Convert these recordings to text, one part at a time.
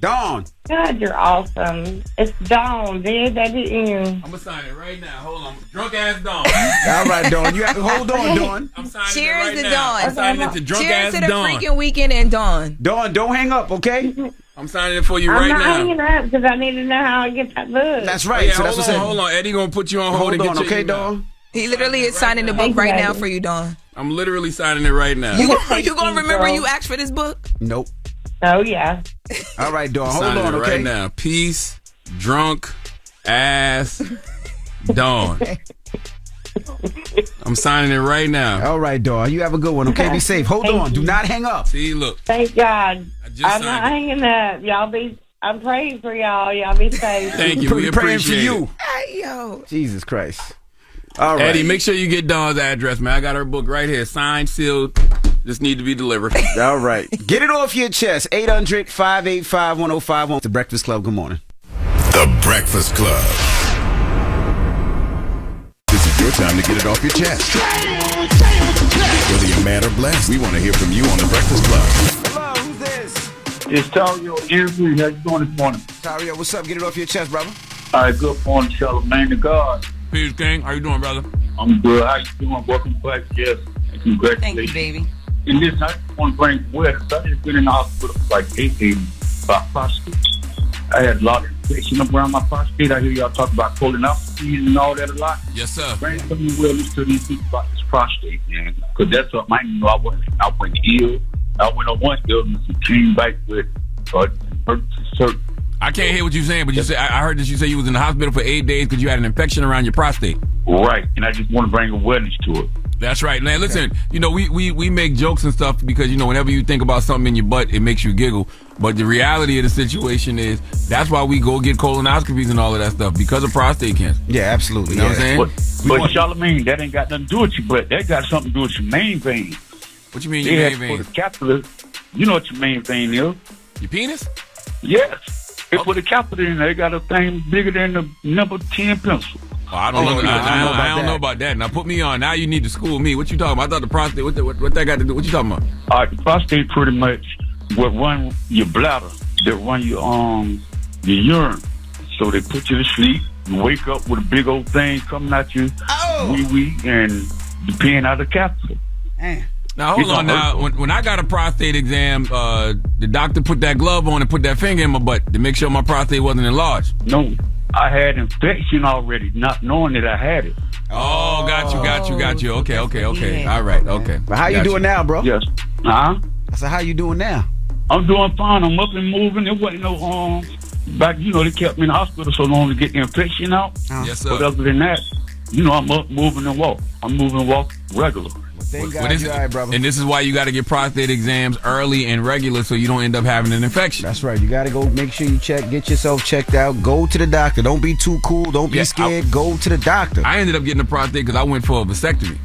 Dawn. God, you're awesome. It's Dawn, dude. That didn't you? I'm gonna sign it right now. Hold on. Drunk ass Dawn. All right, Dawn. You have to hold on, Dawn. I'm signing Cheers it right to now. Dawn. I'm signing it to drunk Cheers ass to the Dawn. freaking weekend and Dawn. Dawn, don't hang up, okay? I'm signing it for you I'm right not now. hanging up because I need to know how I get that book. That's Oh, right. yeah, so that's hold what on, hold on. Eddie gonna put you on hold Hold and get on, your okay, email. Dawn? He literally is signing the book Thank you, right now baby. for you, Dawn. I'm literally signing it right now. You gonna remember girl. you asked for this book? Nope. Oh, yeah. All right, Dawn. Hold Signing on, it okay? right now. Peace, drunk ass Dawn. I'm signing it right now. All right, Dawn. You have a good one, okay? Be safe. Hold Thank on. Do you. not hang up. See, look. Thank God. I just I'm signed not it. hanging up. I'm praying for y'all. Y'all be safe. Thank you. We We're praying for appreciate you. it. Hey, yo. Jesus Christ. All right. Eddie, make sure you get Dawn's address, man. I got her book right here. Signed, sealed. Just need to be delivered. All right. Get it off your chest. 800-585-1051. The Breakfast Club. Good morning. The Breakfast Club. This is your time to get it off your chest. Whether you're mad or blessed, we want to hear from you on The Breakfast Club. Hello, who's this? It's Tagoe. How you doing this morning? Tario, what's up? Get it off your chest, brother. All right, good morning, Charlamagne to God. Peace, King. How you doing, brother? I'm good. How you doing? Welcome back, Jess. And congratulations. Thank you, baby. And listen, I just want to bring awareness. I just been in the hospital for like 8 days about prostate. I had a lot of infection around my prostate. I hear y'all talk about colonoscopies and all that a lot. Yes, sir. Bring some awareness to these people about this prostate, man. Because that's what I know. I wasn't ill. I went on one illness and came back with emergency surgery. I can't hear what you're saying, but you said I heard that you say you was in the hospital for 8 days because you had an infection around your prostate. Right, and I just want to bring awareness to it. That's right. Now, listen, you know, we make jokes and stuff because, you know, whenever you think about something in your butt, it makes you giggle. But the reality of the situation is that's why we go get colonoscopies and all of that stuff, because of prostate cancer. Yeah, absolutely. You know what I'm saying? But Charlamagne, that ain't got nothing to do with your butt. That got something to do with your main vein. What you mean They your have main to vein? put a catheter. You know what your main vein is? Your penis? Yes. They put a catheter in there. They got a thing bigger than the number 10 pencil. Oh, I don't know. I don't know about that. Now put me on. Now you need to school me. What you talking about? I thought the prostate. What that got to do? What you talking about? All right, the prostate pretty much will run your bladder. They run your urine. So they put you to sleep. You wake up with a big old thing coming at you, wee and peeing out of the catheter. Now hold on. Now when I got a prostate exam, the doctor put that glove on and put that finger in my butt to make sure my prostate wasn't enlarged. No, I had infection already, not knowing that I had it. Oh, got you. Okay. All right, okay. But how you doing now, bro? Yes. Huh? I said, how you doing now? I'm doing fine. I'm up and moving. There wasn't no back. You know, they kept me in the hospital so long to get the infection out. Yes, sir. But other than that, you know, I'm up, moving and walk. I'm moving and walk regular. Thank God you're all right, brother. And this is why you got to get prostate exams early and regular so you don't end up having an infection. That's right. You got to go make sure you get yourself checked out. Go to the doctor. Don't be too cool. Don't be scared. Go to the doctor. I ended up getting a prostate because I went for a vasectomy.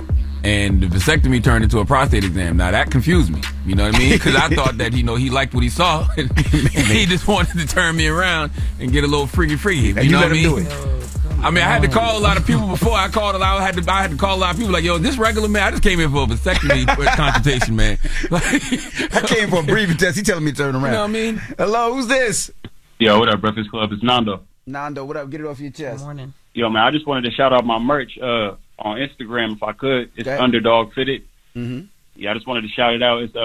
And the vasectomy turned into a prostate exam. Now, that confused me. You know what I mean? Because I thought that, you know, he liked what he saw. He just wanted to turn me around and get a little freaky. You know what I mean? Do it. I mean, I had to call a lot of people before I called. I had to call a lot of people like, yo, this regular man, I just came in for a vasectomy consultation, man. I came for a breathing test. He telling me to turn around. You know what I mean? Hello, who's this? Yo, what up, Breakfast Club? It's Nando. Nando, what up? Get it off your chest. Good morning. Yo, man, I just wanted to shout out my merch on Instagram if I could. It's Okay. Underdog Fitted. Mm-hmm. Yeah, I just wanted to shout it out. It's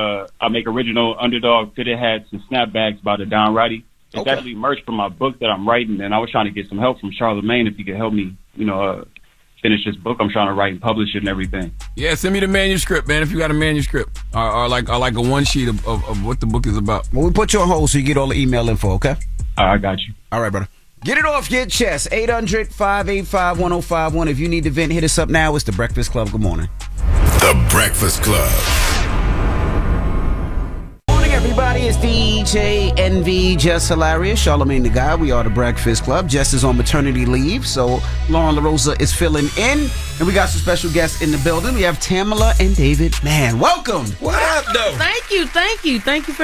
I make original Underdog Fitted hats and snapbacks by the Don Roddy. It's actually merch from my book that I'm writing, and I was trying to get some help from Charlamagne if he could help me, you know, finish this book I'm trying to write and publish it and everything. Yeah, send me the manuscript, man, if you got a manuscript. Or like a one sheet of what the book is about. Well, we put you on hold so you get all the email info, okay? I got you. All right, brother. Get it off your chest. 800-585-1051. If you need to vent, hit us up now. It's The Breakfast Club. Good morning. The Breakfast Club. Morning, everybody. It's DJ NV, Jess Hilarious, Charlamagne the Guy. We are The Breakfast Club. Jess is on maternity leave, so Lauren LaRosa is filling in. And we got some special guests in the building. We have Tamela and David Mann. Welcome. What up, though? Thank you for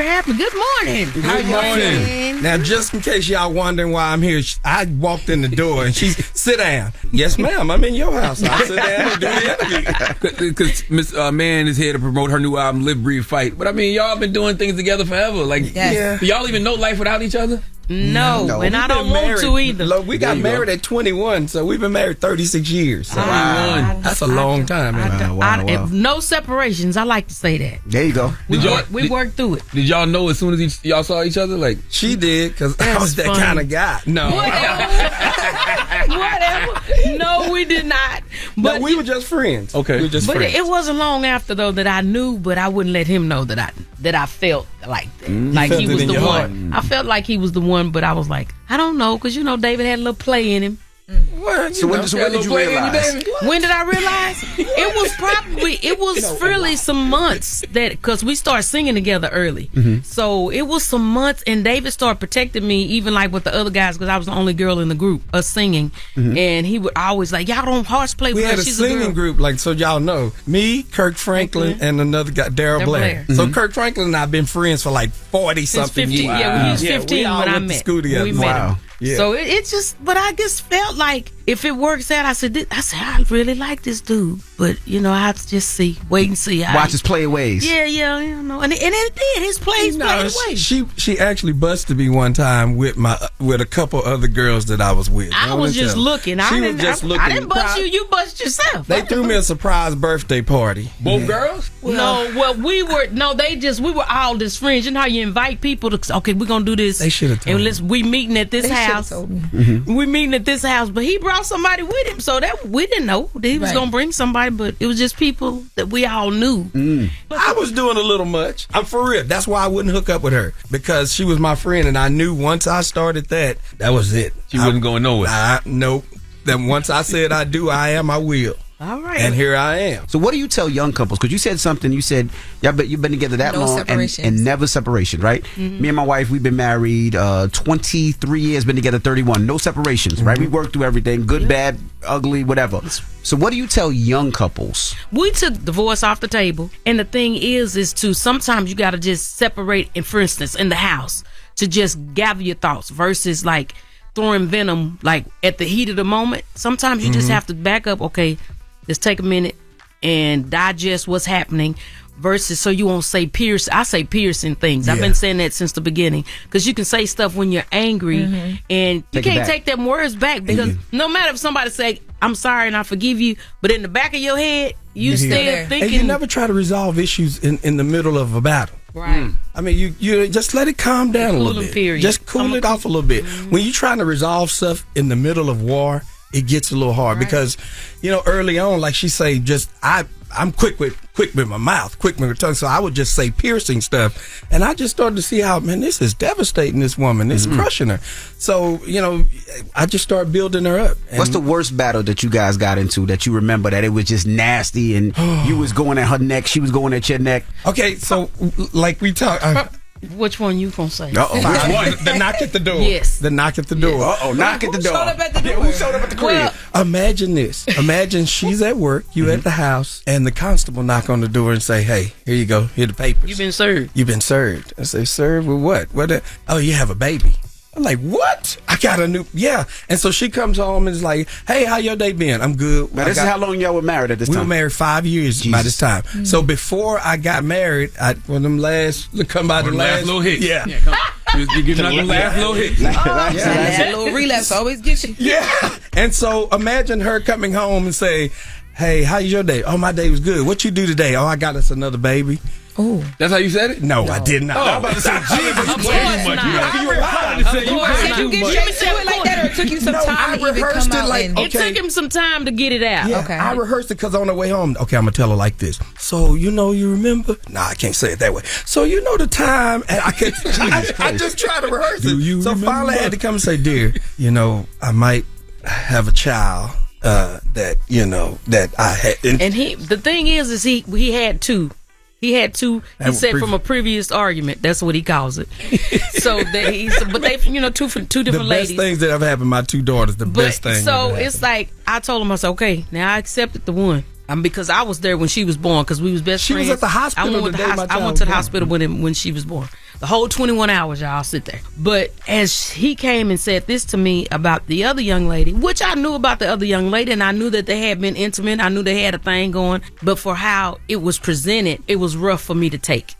having me. Good morning. Good morning. Now, just in case y'all wondering why I'm here, I walked in the door and she's, sit down. Yes, ma'am, I'm in your house. I'll sit down and do the interview. Because Miss Mann is here to promote her new album, Live, Breathe, Fight. But I mean, y'all been doing things together together forever. Like, Yes. do y'all even know life without each other? No, and I don't want to either. Look, we got married at 21, so we've been married 36 years. So that's a long time. No separations. I like to say that. There you go. We worked through it. Did y'all know as soon as y'all saw each other? Like, she did, because I was that kind of guy. No. Whatever. No, we did not. But we were just friends. Okay. We were just friends. It wasn't long after, though, that I knew, but I wouldn't let him know that I felt like that. Like he was the one. I felt like he was the one, but I was like, I don't know, because, David had a little play in him. Well, so when did you realize? When did I realize? It was really some months because we started singing together early. Mm-hmm. So it was some months, and David started protecting me, even like with the other guys, because I was the only girl in the group, us singing. Mm-hmm. And he would always like, y'all don't horseplay with her. We had a singing group, like, so y'all know, me, Kirk Franklin, and another guy, Daryl Blair. Mm-hmm. So Kirk Franklin and I have been friends for like 40-something years. Yeah, he was 15 when I met. School together. We met him. Yeah. So it just, but I just felt like if it works out, I said, I really like this dude, but I have to just wait and see. Watch his play ways. Yeah, and it did. His plays played away. She actually busted me one time with a couple other girls that I was with. I was just looking. I didn't bust you. You bust yourself. They threw me a surprise birthday party. Both girls? No, well, we were all just friends. You know how you invite people to, okay, we're gonna do this. They should have told me. We meeting at this house. We meeting at this house, but he brought somebody with him, so that we didn't know that he was gonna bring somebody, but it was just people that we all knew. I was doing a little much. I'm for real. That's why I wouldn't hook up with her, because she was my friend, and I knew once I started that was it. She wasn't going nowhere. Nope. Then once I said I do, I am, I will. All right. And here I am. So what do you tell young couples? Because you said something, you said, you've been together that long and never separation, right? Mm-hmm. Me and my wife, we've been married 23 years, been together 31. No separations, right? We worked through everything, good, bad, ugly, whatever. So what do you tell young couples? We took divorce off the table. And the thing is to sometimes you got to just separate, and for instance, in the house, to just gather your thoughts versus like throwing venom like at the heat of the moment. Sometimes you just have to back up, okay, let's take a minute and digest what's happening versus so you won't say I say piercing things. I've been saying that since the beginning, because you can say stuff when you're angry and you can't take them words back, because no matter if somebody say, I'm sorry and I forgive you, but in the back of your head, you still thinking. And you never try to resolve issues in the middle of a battle. Right. I mean, you just let it calm down a little bit. Period. Just cool it off a little bit. When you're trying to resolve stuff in the middle of war, it gets a little hard because, early on, like she say, I'm quick with my mouth, quick with my tongue, so I would just say piercing stuff, and I just started to see how, man, this is devastating this woman, it's crushing her. So, I just started building her up. What's the worst battle that you guys got into that you remember that it was just nasty and you was going at her neck, she was going at your neck? Okay, so like we talked. Which one you gonna say? Which one? The knock at the door. Yes. The knock at the door. Yes. Knock at the door. Who showed up at the door? Who showed up at the crib? Well, imagine this. Imagine she's at work, you at the house, and the constable knock on the door and say, hey, here you go, here are the papers. You've been served. You've been served. I say, served with what? Oh, you have a baby. I'm like, what? I got a new, And so she comes home and is like, hey, how your day been? I'm good. Now, this is how long y'all were married at this time? We were married 5 years by this time. Mm-hmm. So before I got married, one of them last little hits. Yeah. You get the last little hits. That little relapse always gets you. Yeah. And so imagine her coming home and say, hey, how's your day? Oh, my day was good. What you do today? Oh, I got us another baby. Oh, that's how you said it? No, I did not. I'm about to say, Jesus, you played too much. Did you get straight to it like that, or it took you some time to even come out? It took him some time to get it out. Yeah, okay. I rehearsed it because on the way home, okay, I'm going to tell her like this. So, you remember? Nah, I can't say it that way. So, the time, and I just tried to rehearse it. So finally I had to come and say, dear, I might have a child that I had. And the thing is he had two. He had two. He said from a previous argument. That's what he calls it. So but they, two different ladies. The best things that have happened. My two daughters. The best thing. So it's like I told him, I said, okay, now I accepted the one. Because I was there when she was born, because we was best friends. She was at the hospital. I went to the hospital when she was born. The whole 21 hours, y'all sit there. But as he came and said this to me about the other young lady, which I knew about the other young lady, and I knew that they had been intimate. I knew they had a thing going. But for how it was presented, it was rough for me to take.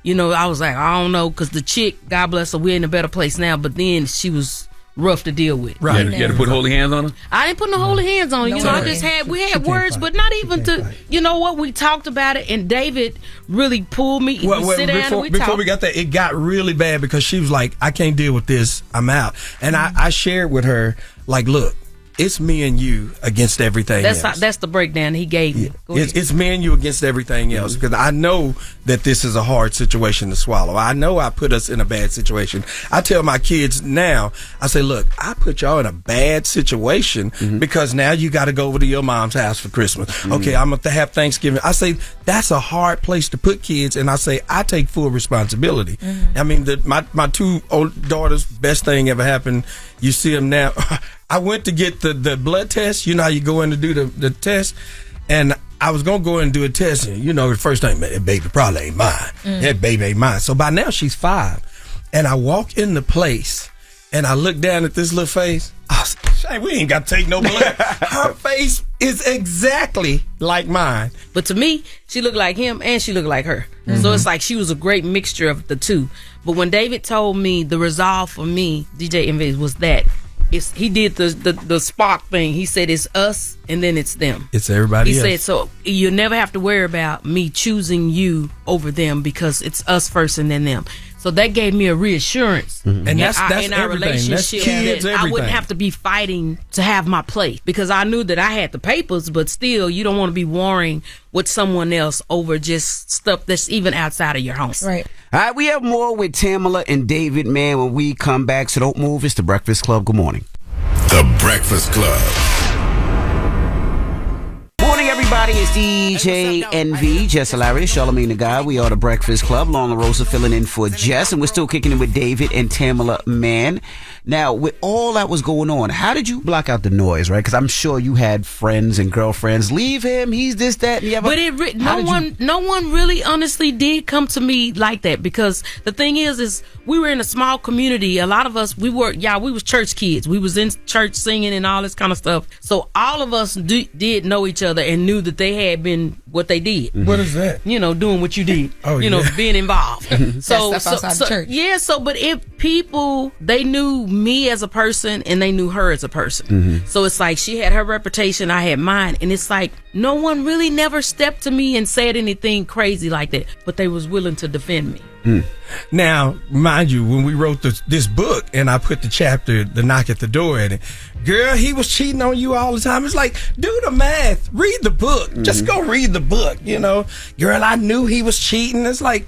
You know, I was like, I don't know, because the chick, God bless her, we're in a better place now. But then she was rough to deal with. Right. You had to put holy hands on her? I didn't put no holy hands on her. You know, I just had, we had words, but not even to, you know what, we talked about it, and David really pulled me. Well, sit down and we before talked. we got that, it got really bad because she was like, I can't deal with this. I'm out. And I shared with her, like, look, it's me and you against everything else. That's the breakdown he gave me. It's me and you against everything else, because I know that this is a hard situation to swallow. I know I put us in a bad situation. I tell my kids now, I say, look, I put y'all in a bad situation because now you got to go over to your mom's house for Christmas. Okay, I'm going to have Thanksgiving. I say, that's a hard place to put kids, and I say, I take full responsibility. I mean, my two old daughters, best thing ever happened. You see them now. I went to get the blood test. You know how you go in to do the test? And I was going to go in and do a test. And, you know, the first thing, man, that baby probably ain't mine. That baby ain't mine. So by now she's 5. And I walk in the place and I look down at this little face. I was like, Shane, we ain't got to take no blood. Her face is exactly like mine. But to me, she looked like him and she looked like her. So it's like she was a great mixture of the two. But when David told me the resolve for me, DJ Envy, was that he did the spark thing. He said it's us and then it's them. It's everybody else. He said, so you never have to worry about me choosing you over them because it's us first and then them. So that gave me a reassurance And that's in our everything. relationship, That's kids, that I wouldn't have to be fighting to have my place, because I knew that I had the papers, but still you don't want to be warring with someone else over just stuff that's even outside of your home. Right. All right, we have more with Tamela and David, man, when we come back. So don't move. It's The Breakfast Club. Good morning. The Breakfast Club. Morning, everybody. It's DJ NV, Jess Hilarious, Charlamagne the Guy. We are The Breakfast Club. Lorna Rosa filling in for Jess, and we're still kicking it with David and Tamela Mann. Now, with all that was going on, how did you block out the noise, right? Because I'm sure you had friends and girlfriends. Leave him. He's this, that, and the other. But no one really honestly did come to me like that, because the thing is we were in a small community. A lot of us, we was church kids. We was in church singing and all this kind of stuff. So all of us did know each other and knew that they had been what they did. What is that? You know, doing what you did. Oh, you know, being involved. So outside the church. Yeah, but if people, they knew me as a person and they knew her as a person. So it's like she had her reputation, I had mine, and it's like no one really never stepped to me and said anything crazy like that, but they was willing to defend me. Now, mind you, when we wrote this book and I put the chapter, The Knock at the Door, in it, girl, he was cheating on you all the time. It's like, do the math, read the book, just go read the book, you know. Girl, I knew he was cheating. It's like,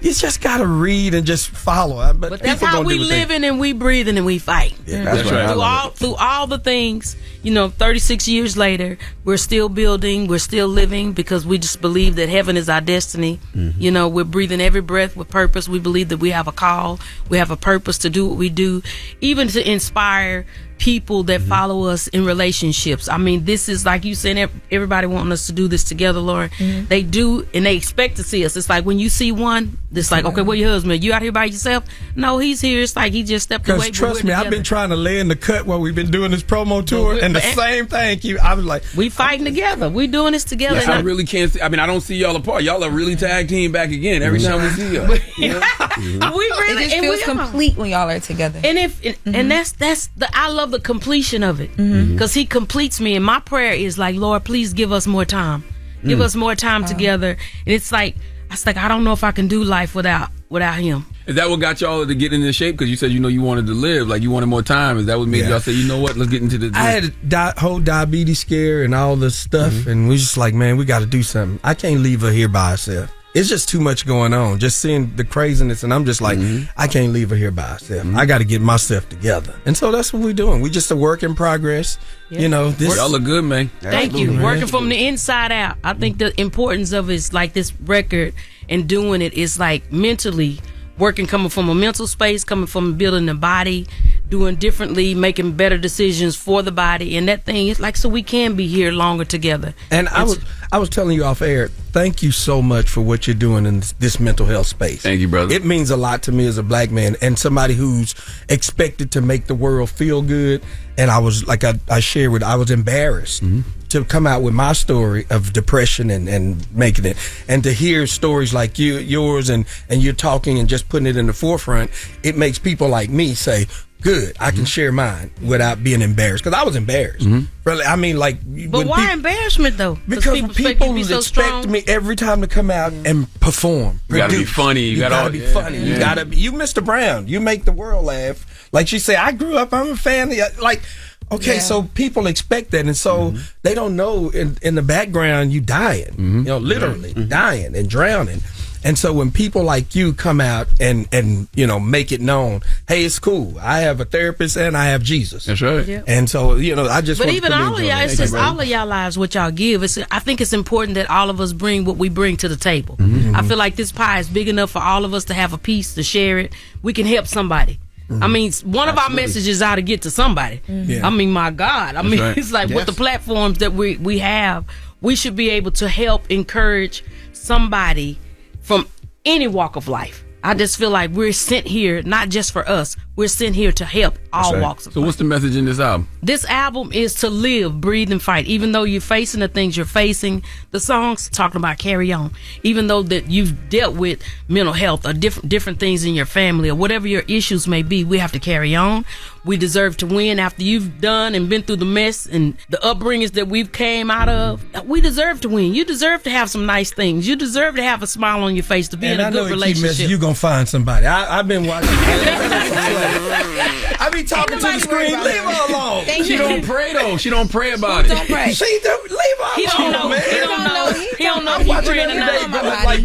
you just gotta read and just follow. But that's how we living and we breathing and we fight. Yeah, that's right. Through all the things, you know, 36 years later, we're still building, we're still living, because we just believe that heaven is our destiny. You know, we're breathing every breath with purpose. We believe that we have a call, we have a purpose to do what we do, even to inspire people that follow us in relationships. I mean, this is like you said, everybody wanting us to do this together, Lauren. They do, and they expect to see us. It's like when you see one, it's like, okay, where your husband? You out here by yourself? No, he's here. It's like he just stepped away. Because trust me, I've been trying to lay in the cut while we've been doing this promo tour, and the same thing. I was like, we fighting together. We doing this together. Yes, I really can't see. I mean, I don't see y'all apart. Y'all are really tag team back again every time we see y'all. We really, it just feels complete when y'all are together. And and that's the, I love the completion of it, because he completes me. And my prayer is like, Lord, please give us more time. Give us more time together. And it's like I don't know if I can do life without him. Is that what got y'all to get in this shape? Because you said, you know, you wanted to live, like you wanted more time. Is that what made y'all say, you know what, let's get into this? I had a whole diabetes scare and all this stuff, and we just like, man, we got to do something. I can't leave her here by herself. It's just too much going on. Just seeing the craziness, and I'm just like, I can't leave her here by herself. I got to get myself together. And so that's what we're doing. We just a work in progress. Yeah. You know, this. Y'all look good, man. Thank you. Working from the inside out. I think the importance of it is like this record and doing it is like mentally working, coming from a mental space, coming from building the body, doing differently, making better decisions for the body, and that thing is like, so we can be here longer together. And I was telling you off air, thank you so much for what you're doing in this mental health space. Thank you, brother. It means a lot to me as a black man and somebody who's expected to make the world feel good. And I was, like I shared with, I was embarrassed to come out with my story of depression and making it. And to hear stories like yours and you're talking and just putting it in the forefront, it makes people like me say, good, I can share mine without being embarrassed. Because I was embarrassed. Really, I mean, like... But why embarrassment, though? Because people expect me every time to come out and perform. You gotta be funny. You gotta be funny. You gotta be... You Mr. Brown. You make the world laugh. Like she said, I grew up, I'm a fan. Like... Okay, so people expect that, and so they don't know in the background you dying, you know, literally dying and drowning. And so when people like you come out and you know, make it known, hey, it's cool. I have a therapist and I have Jesus. That's right. Yeah. And so, you know, I just But want even to all of y'all, it's just all of y'all lives, what y'all give. I think it's important that all of us bring what we bring to the table. I feel like this pie is big enough for all of us to have a piece, to share it. We can help somebody. I mean, one of our messages ought to get to somebody. I mean, my God. I mean, it's like with the platforms that we have, we should be able to help encourage somebody from any walk of life. I just feel like we're sent here, not just for us, we're sent here to help all walks of life. So what's the message in this album? This album is to live, breathe, and fight. Even though you're facing the things you're facing, the song's talking about carry on. Even though that you've dealt with mental health or different things in your family or whatever your issues may be, we have to carry on. We deserve to win after you've done and been through the mess and the upbringings that we've came out of. We deserve to win. You deserve to have some nice things. You deserve to have a smile on your face, to be in a good relationship. You're going to find somebody. I've been watching. I be talking to the screen. Leave her alone. She don't pray though. She don't pray about it. Don't pray. Leave her He don't alone, know. man. He don't know. He don't know. I'm He watching praying every tonight. day, but like,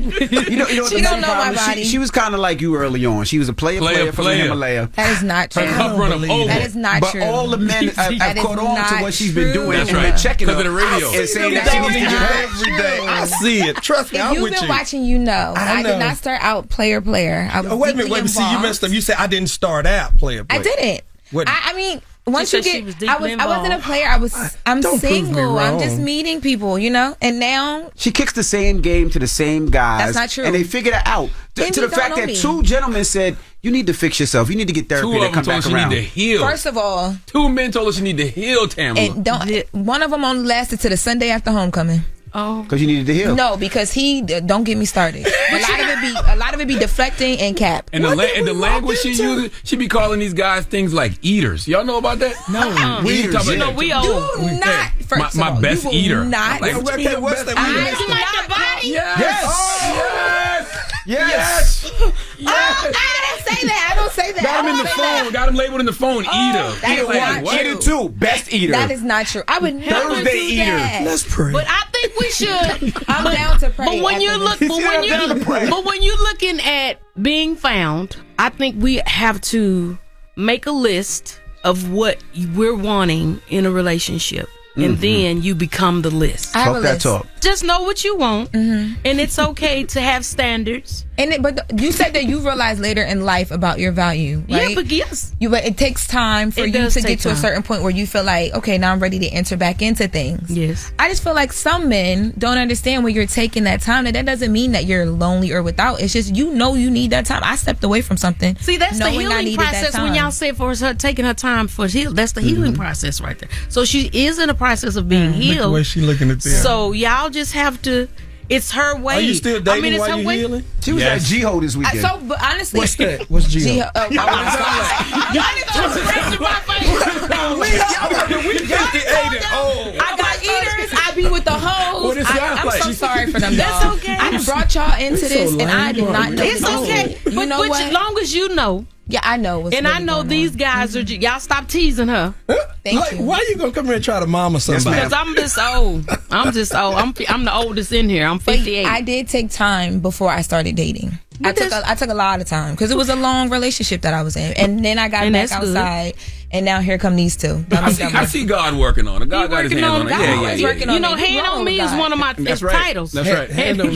You know what She the don't main know problem my is? body. She was kind of like you early on. She was a player from the Himalaya. That is not true. That is not But true. all the men have That is caught on to not what she's been true. doing. That's and right. been checking Because her of the radio. and saying that That she is needs to get not help. every day. I see it. Trust me, If I'm you've with been you. watching, you know. I I know. did not start out player. I was Wait a minute. deeply See, you involved. messed up. You said I didn't start out player. I didn't. What? I mean, once She you said she get, was I deeply wasn't a involved. player. I'm Don't prove me single. I'm just wrong. meeting people, you know. And now She kicks the same game to the same guys. That's not true. And they figured it out. To Indy the don't fact know that me. two gentlemen said, you need to fix yourself. You need to get therapy Two to of come them told back us she around. need to heal. first of all, Two men told us she need to heal, Tamela. and one of them only lasted to the Sunday after homecoming. Oh, Because you needed to heal. No, because he don't get me started. A lot of it be deflecting and cap. And the language she uses, she be calling these guys things like eaters. Y'all know about that? no. We ain't talking about we that. old. Do not. First my of all, best you will eater. Not. Like, Okay, what's that? I You like the body? Yes. I didn't say that. I don't say that. Got him in the phone. Got him labeled in the phone. Eater. that is not What? true. Eater two. Best eater. That is not true. I would never Thursday do eater. that. Let's pray. But I think we should. I'm down to pray. But when after you look, this. but when you're looking at being found, I think we have to make a list of what we're wanting in a relationship, and then you become the list. I have Talk a that list. talk. Just know what you want, and it's okay to have standards. But you said that you realized later in life about your value, right? Yeah, but yes, But it takes time for It you does to take get to a time. certain point where you feel like, okay, now I'm ready to enter back into things. yes. I just feel like some men don't understand when you're taking that time. That doesn't mean that you're lonely or without. It's just you need that time. I stepped away from something. See, that's the knowing I healing needed that process. When time. y'all say for her taking her time for heal, that's the healing process right there. So she is in a process of being Look the way healed. she looking at this. So y'all just have to. It's her way. Are you still dating it's while her you way. healing? She was at G-Ho this weekend. But honestly, What's that? What's G? G- oh, I got eaters. I be with the hoes. What it sound I'm like? so sorry for them. That's dog. okay. I brought y'all into so this, and I lame, did not know. It's this. okay. You But know what? as long as you know, Yeah, I know. What's and I really know going these on. guys are. Y'all stop teasing her. Thank Like, you. why you gonna come here and try to mama somebody? ma'am. Because I'm just old. I'm the oldest in here. I'm But 58. I did take time before I started dating. I took a lot of time because it was a long relationship that I was in, and then I got And back that's good. outside, and now here come these two. I see God working on it. God got his hands on it. Yeah. You know, Hand on Me is one of my titles. That's right. Hand on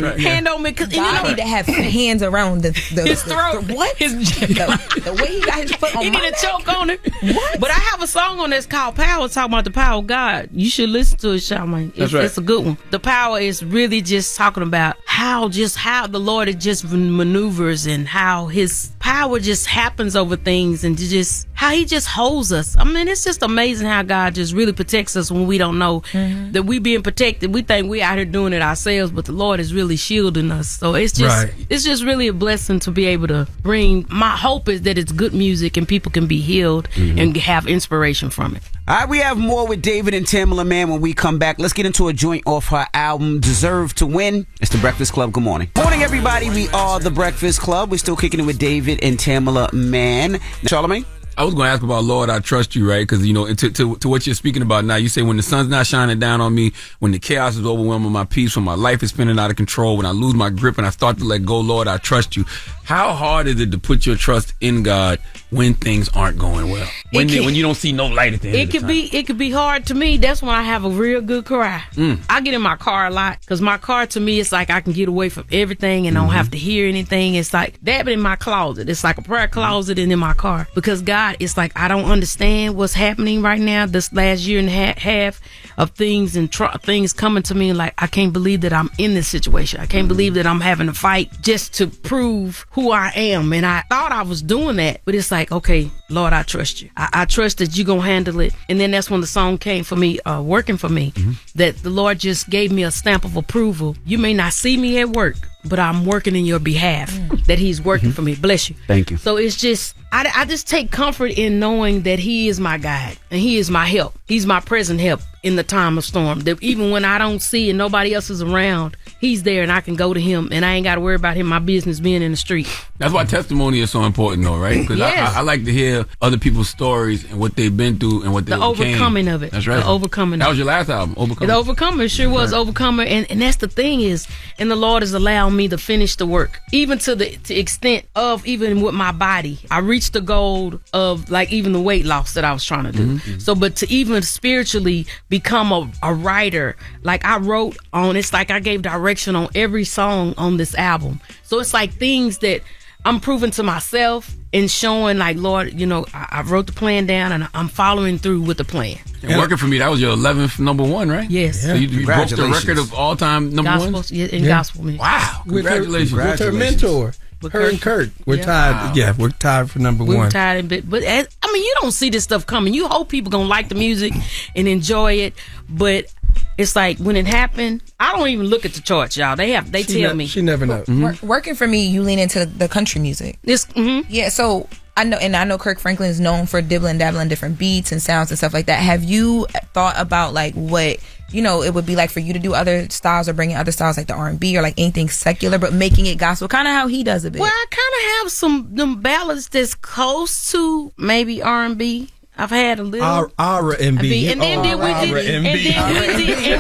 Me. God, you know, need to have hands around his throat. What? The way he got his foot on. He need a choke on it. What? But I have a song on that's called Power, talking about the power of God. You should listen to it, Charlamagne. It's a good one. The power is really just talking about how the Lord just maneuvers and how his power just happens over things and just how he just holds us. I mean, it's just amazing how God just really protects us when we don't know that we being protected. We think we out here doing it ourselves, but the Lord is really shielding us. So it's just really a blessing to be able to bring. My hope is that it's good music and people can be healed and have inspiration from it. All right, we have more with David and Tamela Mann when we come back. Let's get into a joint off her album, Deserve to Win. It's The Breakfast Club. Good morning. Morning, everybody. We are The Breakfast Club. We're still kicking it with David and Tamela Mann. Charlamagne? I was going to ask about Lord, I trust you, right? Because, you know, to what you're speaking about now, you say when the sun's not shining down on me, when the chaos is overwhelming my peace, when my life is spinning out of control, when I lose my grip and I start to let go, Lord, I trust you. How hard is it to put your trust in God when things aren't going well? When you don't see no light at the end of the tunnel? It could be hard to me. That's when I have a real good cry. I get in my car a lot because my car, to me, it's like I can get away from everything and don't have to hear anything. It's like that, but in my closet. It's like a prayer closet and in my car. Because God, it's like I don't understand what's happening right now. This last year and a half of things and things coming to me, like I can't believe that I'm in this situation. I can't believe that I'm having to fight just to prove who I am. And I thought I was doing that, but it's like, okay, Lord, I trust you. I trust that you're going to handle it. And then that's when the song came for me, working for me, that the Lord just gave me a stamp of approval. You may not see me at work, but I'm working in your behalf, that he's working for me. Bless you. Thank you. So it's just, I just take comfort in knowing that he is my guide and he is my help. He's my present help in the time of storm. That even when I don't see and nobody else is around, he's there and I can go to him and I ain't got to worry about my business being in the street. That's why testimony is so important, though, right? Because I like to hear other people's stories and what they've been through and what they overcame. The overcoming of it. That's right. The overcoming. That was your last album, Overcomer. The Overcomer sure was Overcomer, and that's the thing is, and the Lord has allowed me to finish the work, even to the extent of even with my body. I reached the goal of like even the weight loss that I was trying to do. So, but to even spiritually become a writer, like I wrote on, it's like I gave direction on every song on this album. So it's like things that I'm proving to myself and showing like, Lord, you know, I wrote the plan down and I'm following through with the plan. And working for me, that was your 11th number one, right? Yes. So you broke the record of all time number ones? Gospel music. Wow. Congratulations. With her mentor. Her and Kurt. We're tied. Wow. Yeah, we're tied for number one. We're tied, but I mean, you don't see this stuff coming. You hope people gonna like the music and enjoy it, but it's like when it happened, I don't even look at the charts, y'all. They tell me. She never knows. Working for me, you lean into the country music. Yeah, so I know Kirk Franklin is known for dabbling different beats and sounds and stuff like that. Have you thought about like what, you know, it would be like for you to do other styles or bring in other styles like the R&B or like anything secular, but making it gospel, kind of how he does it? Well, I kind of have them ballads that's close to maybe R&B. I've had a little R&B, and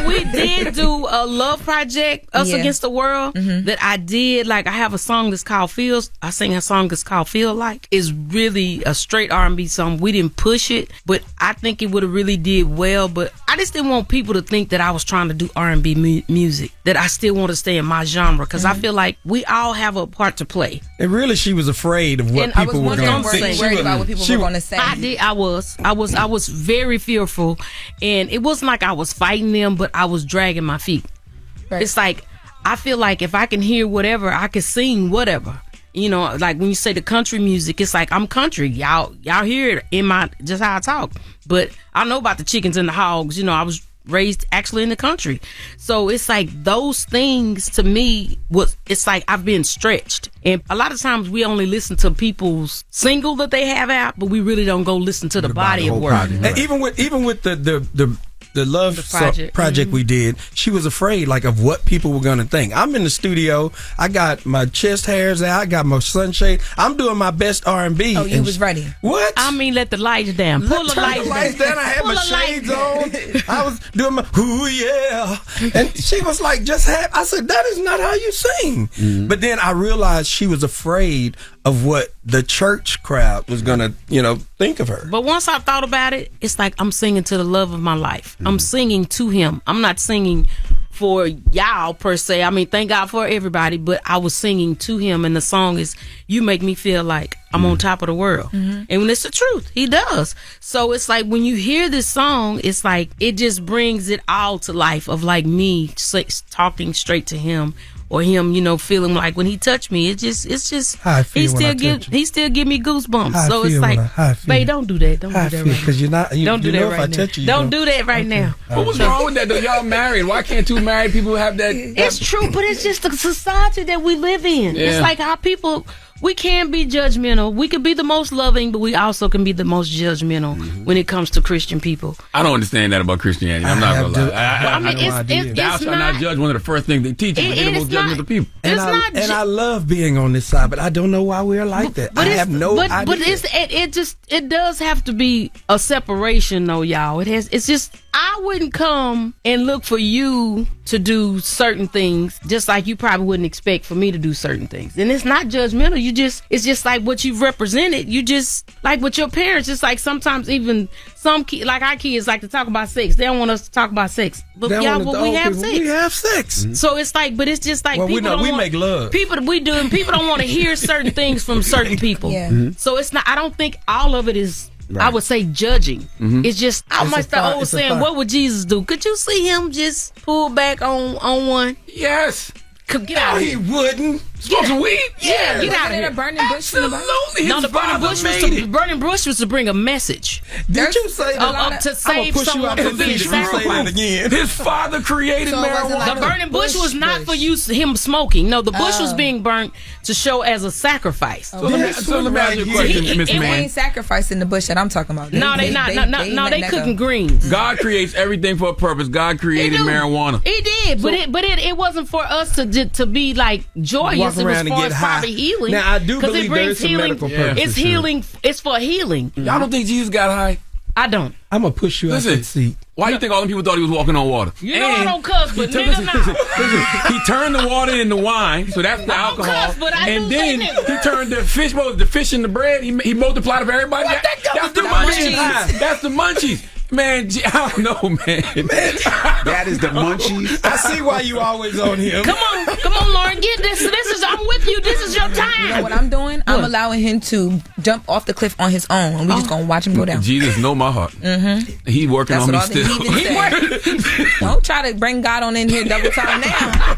we did do a love project, Us Against the World, that I did. Like I have a song that's called Feels. I sing a song that's called Feel Like. It's really a straight R&B song. We didn't push it, but I think it would have really did well. But I just didn't want people to think that I was trying to do R&B music. That I still want to stay in my genre because I feel like we all have a part to play. And really, she was afraid of what people were going to say. Worried about what people were going to say. I was very fearful, and it wasn't like I was fighting them, but I was dragging my feet. Right. It's like I feel like if I can hear whatever, I can sing whatever. You know, like when you say the country music, it's like I'm country. Y'all hear it in my just how I talk. But I know about the chickens and the hogs. You know, I was raised actually in the country. So it's like those things to me it's like I've been stretched. And a lot of times we only listen to people's single that they have out, but we really don't go listen to the body of work. Project, right. And even with the love project we did, she was afraid like of what people were going to think. I'm in the studio, I got my chest hairs out, I got my sunshade, I'm doing my best R&B. Oh, you was ready. What? I mean, let the lights down. Pull the lights down. I had my shades on. I was doing my ooh yeah, and she was like, I said, that is not how you sing. But then I realized she was afraid of what the church crowd was gonna, think of her. But once I thought about it, it's like I'm singing to the love of my life. I'm singing to him. I'm not singing for y'all per se. I mean, thank God for everybody, but I was singing to him, and the song is "You Make Me Feel Like I'm on Top of the World." And when it's the truth, he does. So it's like when you hear this song, it's like it just brings it all to life of like me talking straight to him. Or him, feeling like when he touched me, it's just how I feel he still give me goosebumps. How so I it's feel like, babe, don't do that. Don't do that right now. Because you're not. Don't do that right now. If I touch you, don't do that right now. But what's wrong with that though? Y'all married. Why can't two married people have that? It's true, but it's just the society that we live in. Yeah. It's like how people. We can be judgmental. We could be the most loving, but we also can be the most judgmental when it comes to Christian people. I don't understand that about Christianity. I'm not gonna lie. Thou shalt not judge. One of the first things they teach is the most judgmental people. And I love being on this side, but I don't know why we're like that. I have no idea. But it does have to be a separation, though, y'all. It's just I wouldn't come and look for you to do certain things, just like you probably wouldn't expect for me to do certain things. And it's not judgmental. It's just like what you've represented. You just like with your parents. It's like sometimes even like our kids like to talk about sex. They don't want us to talk about sex, but we have sex. We have sex. So it's like, but it's just like we make love. People don't want to hear certain things from certain people. Yeah. So it's not. I don't think all of it is. Right. I would say judging. It's just almost the old saying, what would Jesus do? Could you see him just pull back on one? Yes. Get out of here. He wouldn't. Smoke some weed? Yeah, get out of here. A burning bush. Absolutely. No, the burning bush was to bring a message. Did you say that? To save someone from being sacrificed. His father created marijuana. The burning bush was not for him smoking. No, the bush was being burnt to show as a sacrifice. So let me ask you a question, Miss It Mann. ain't sacrificing the bush that I'm talking about. No, they not. No, they cooking greens. God creates everything for a purpose. God created marijuana. He did, but it wasn't for us to be like joyous. It was for private healing. Now I do believe there is some medical purpose. It's healing. It's for healing. Y'all don't think Jesus got high? I don't. I'm gonna push you out the seat. Why you think all them people thought he was walking on water? You know I don't cuss, but nigga, nah. He turned the water into wine, so that's the alcohol. Cuss, but I and do then he turned the fish into bread. He multiplied it for everybody. That's the munchies. That's the munchies. Man, I don't know, man. That is the munchies. I see why you always on him. Come on, Lauren, get this. I'm with you. This is your time. You know what I'm doing? I'm allowing him to jump off the cliff on his own, and we just gonna watch him go down. Jesus know my heart. He working on me still. Don't try to bring God on in here double time now.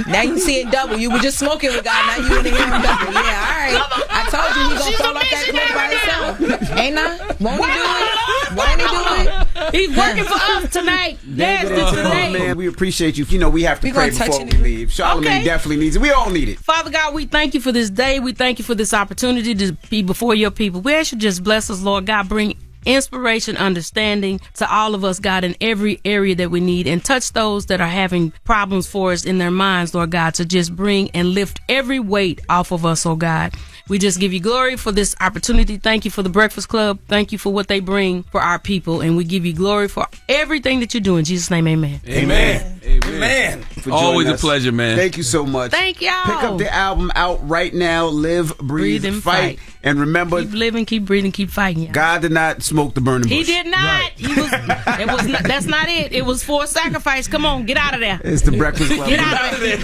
Now you see it double. You were just smoking with God. Now you in the him double. Yeah, all right. I told you he gonna fall off that cliff by himself. Ain't I? Won't he do it? Won't he do it? He's working for us tonight. Man, we appreciate you. You know, we have to pray before we leave. Charlamagne definitely needs it. We all need it. Father God, we thank you for this day. We thank you for this opportunity to be before your people. We ask you just bless us, Lord God. Bring inspiration, understanding to all of us, God, in every area that we need, and touch those that are having problems for us in their minds, Lord God, to just bring and lift every weight off of us, oh God. We just give you glory for this opportunity. Thank you for the Breakfast Club. Thank you for what they bring for our people. And we give you glory for everything that you do. In Jesus' name, amen. Amen. Always a pleasure, man. Thank you so much. Thank y'all. Pick up the album out right now. Live, breathe, and fight. And remember, keep living, keep breathing, keep fighting. Y'all. God did not smoke the burning bush. He did not. Right. That's not it. It was for a sacrifice. Come on, get out of there. It's the Breakfast Club. Get out of there.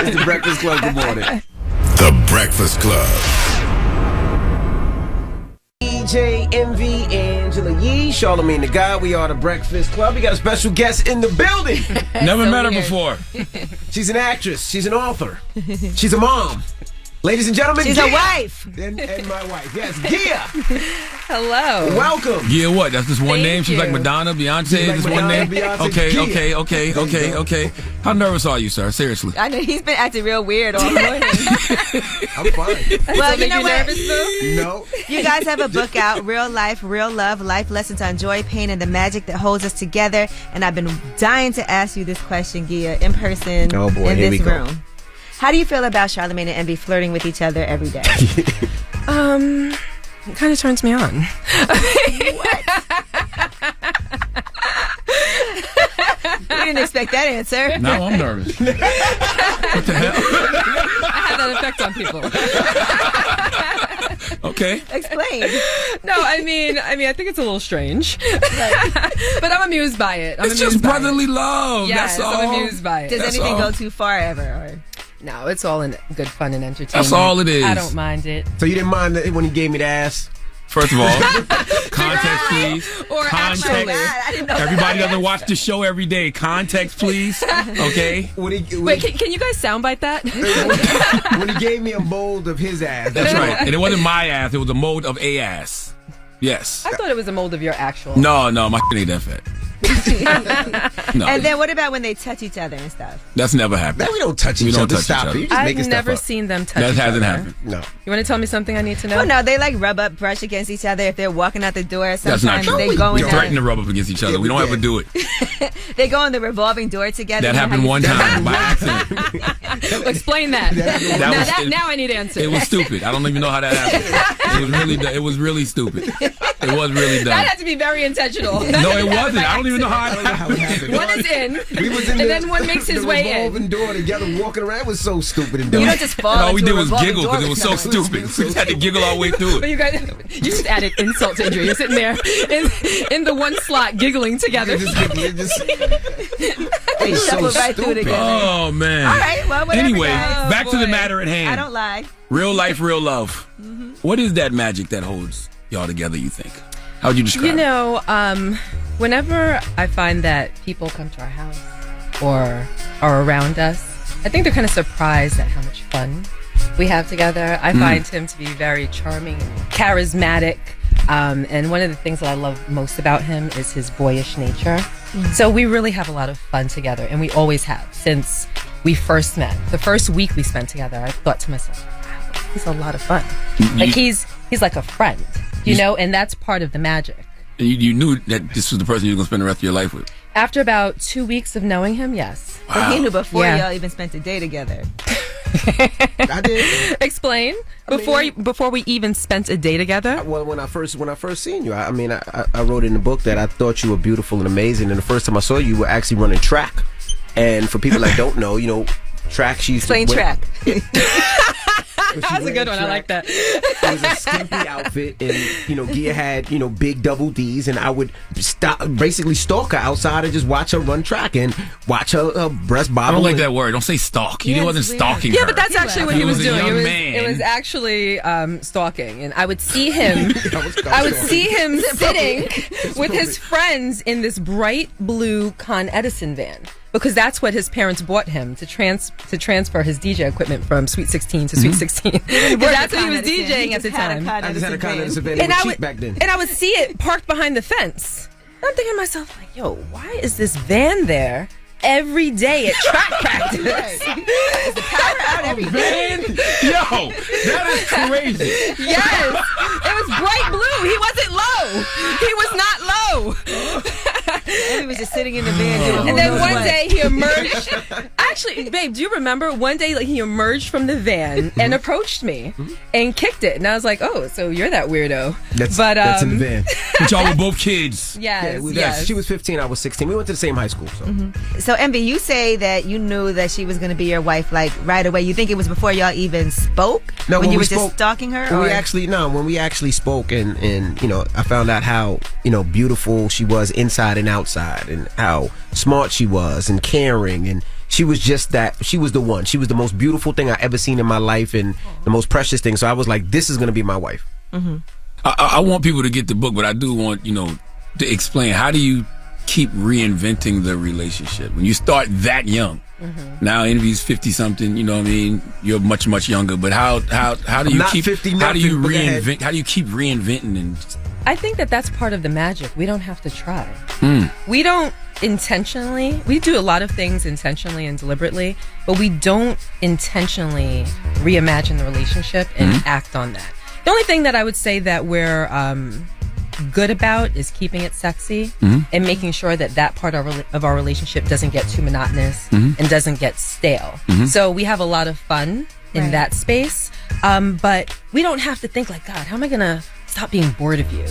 It's the Breakfast Club. Good morning. The Breakfast Club. DJ MV, Angela Yee, Charlamagne the God. We are the Breakfast Club. We got a special guest in the building. Never met her before. She's an actress. She's an author. She's a mom. Ladies and gentlemen, she's Gia. a wife. And my wife. Yes, Gia. Hello. Welcome. Gia what? That's just one name? She's like Madonna, Beyonce, like just Madonna, one name? Beyonce, Okay. How nervous are you, sir? Seriously. I know he's been acting real weird all morning. I'm fine. Well, you know what? No. You guys have a book out, Real Life, Real Love, Life Lessons on Joy, Pain, and the Magic That Holds Us Together. And I've been dying to ask you this question, Gia, in person in this room. How do you feel about Charlamagne and Envy flirting with each other every day? It kind of turns me on. What? We didn't expect that answer. Now I'm nervous. What the hell? I have that effect on people. Okay. Explain. No, I mean, I think it's a little strange, but I'm amused by it. It's just brotherly love. Yes, That's all. I'm amused by it. Does anything go too far ever? Or? No, it's all in good fun and entertainment. That's all it is. I don't mind it. So you didn't mind when he gave me the ass? First of all, context, please. Or context. Everybody doesn't watch the show every day. Context, please. Okay. Wait, can you guys soundbite that? When he gave me a mold of his ass. That's right. And it wasn't my ass. It was a mold of a ass. Yes. I thought it was a mold of your actual. No, my ain't that fat. No. And then what about when they touch each other and stuff? That's never happened. No, we don't touch each other. Stop it. You just I've making stuff never up. seen them touch That each hasn't other. happened. No. You want to tell me something I need to know? Oh no, they like rub up, brush against each other if they're walking out the door. That's not Sometimes true. they go We in. threaten to rub up against each other. We don't ever do it. They go in the revolving door together. That happened one time by accident. Well, explain that. Now I need answers. It was stupid. I don't even know how that happened. It was really stupid. It was really dumb. That had to be very intentional. No, it wasn't. I don't even know how it happened. One is in, We was in and then one makes his way in. revolving door together, walking around. It was so stupid and dumb. You don't just fall. All we into did a was revolving giggle door because it was so together. stupid. We just had to giggle our way through But it. you guys, you just added insult to injury. You're sitting there in the one slot giggling together. They shuffle right through together. Oh, man. All right, well, whatever, Anyway, guys. back to the matter at hand. I don't lie. Real life, real love. What is that magic that holds y'all together, you think? How would you describe it? Whenever I find that people come to our house or are around us, I think they're kind of surprised at how much fun we have together. I find him to be very charming, charismatic, and one of the things that I love most about him is his boyish nature. So we really have a lot of fun together, and we always have since we first met. The first week we spent together, I thought to myself, wow, he's a lot of fun. Like he's like a friend, you know, and that's part of the magic. And you knew that this was the person you were going to spend the rest of your life with? After about 2 weeks of knowing him, yes. Wow. But he knew before y'all even spent a day together. I did. Explain. Before we even spent a day together? Well, when I first seen you, I wrote in the book that I thought you were beautiful and amazing. And the first time I saw you, you were actually running track. And for people that don't know, track. She used Explain to track. That's a good one. I like that. It was a skimpy outfit, and Gia had big double D's, and I would basically stalk her outside and just watch her run track and watch her breast bobble. I don't like that word. Don't say stalk. He wasn't stalking her. Yeah, but that's actually what he was doing. A young man. It was actually stalking, and I would see him. Sitting with his friends in this bright blue Con Edison van. Because that's what his parents bought him to transfer his DJ equipment from Sweet 16 to Sweet 16. That's what he was DJing at the time. I just had a Con Edison van. And It was cheap back then. And I would see it parked behind the fence. And I'm thinking to myself, like, yo, why is this van there every day at track practice? Is the power out every day? Yo, that is crazy. Yes. It was bright blue. He wasn't low. He was not low. And he was just sitting in the van doing And then one day he emerged. Actually, babe, do you remember one day he emerged from the van and approached me and kicked it? And I was like, oh, so you're that weirdo. That's in the van. But y'all were both kids. Yes. She was 15, I was 16. We went to the same high school. So. So, Envy, you say that you knew that she was going to be your wife like right away. You think it was before y'all even spoke? No, when you we were spoke, just stalking her? When we actually spoke, and I found out how beautiful she was inside and outside, and how smart she was, and caring, and she was just that. She was the one. She was the most beautiful thing I ever seen in my life, and the most precious thing. So I was like, this is going to be my wife. I want people to get the book, but I do want to explain, how do you keep reinventing the relationship when you start that young? Now Envy's 50 something, you're much, much younger, but how do you keep reinvent, how do you keep reinventing? And I think that's part of the magic. We don't have to try. We don't intentionally, we do a lot of things intentionally and deliberately, but we don't intentionally reimagine the relationship and act on that. The only thing that I would say that we're good about is keeping it sexy and making sure that part of our relationship doesn't get too monotonous and doesn't get stale. So we have a lot of fun in that space, but we don't have to think like, God, how am I gonna stop being bored of you?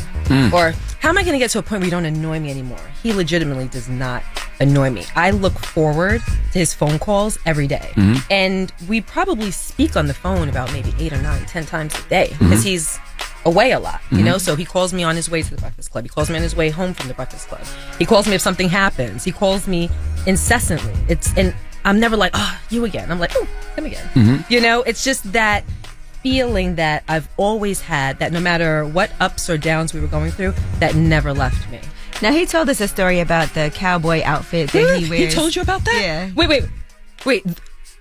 Or how am I going to get to a point where you don't annoy me anymore? He legitimately does not annoy me. I look forward to his phone calls every day. And we probably speak on the phone about maybe 8 or 9, 10 times a day because he's away a lot, you know? So he calls me on his way to the Breakfast Club. He calls me on his way home from the Breakfast Club. He calls me if something happens. He calls me incessantly. And I'm never like, oh, you again. I'm like, oh, him again. You know, it's just that feeling that I've always had, that no matter what ups or downs we were going through, that never left me. Now, he told us a story about the cowboy outfit that he wears. He told you about that? Yeah. Wait.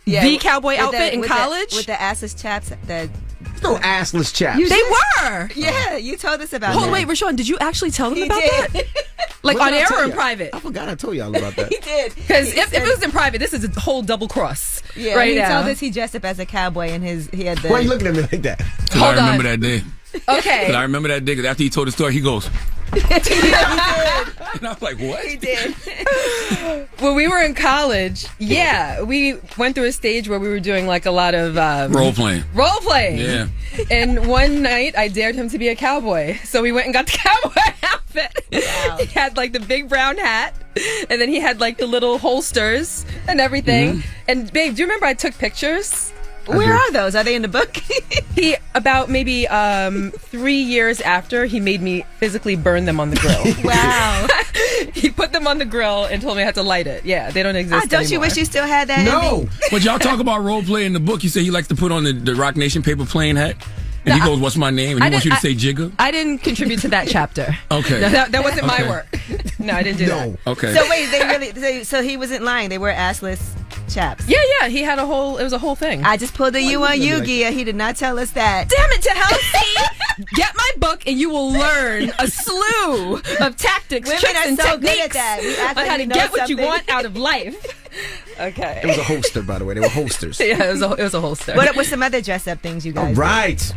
Yeah, the cowboy outfit in college? With the assless chaps. No assless chaps. They were! Yeah, you told us about Hold that. Wait, Rashawn, did you actually tell them about did. that? Like What on did I air tell or in ya? private? I forgot I told y'all about that. He did. Because if it was in private, this is a whole double cross. Yeah, right he now. told us he dressed up as a cowboy and he had the... Why are you looking at me like that? I remember that day. Okay. 'Cause I remember that day because after he told the story, he goes. He did. And I was like, what? He did. When we were in college, we went through a stage where we were doing like a lot of Role playing. Yeah. And one night I dared him to be a cowboy. So we went and got the cowboy outfit. Wow. He had like the big brown hat. And then he had like the little holsters and everything. And babe, do you remember I took pictures? Where are those? Are they in the book? He, about maybe 3 years after, he made me physically burn them on the grill. Wow. He put them on the grill and told me I had to light it. Yeah, they don't exist Don't you anymore. wish you still had that? No. But y'all talk about role play in the book. You say he likes to put on the Rock Nation paper plane hat. And he goes, what's my name? And he wants you to say Jigga? I didn't contribute to that chapter. Okay. No, that wasn't my work. No, I didn't do that. Okay. So wait, they really... So he wasn't lying. They were assless chaps. Yeah. He had it was a whole thing. I just pulled a U on you, Gia. He did not tell us that. Damn it, to hell, see? Get my book and you will learn a slew of tactics, Women tricks, are and so techniques good at that. We act on like how we to know get what you something. want out of life. Okay. It was a holster, by the way. They were holsters. Yeah, it was a holster. What were some other dress up things you guys All right.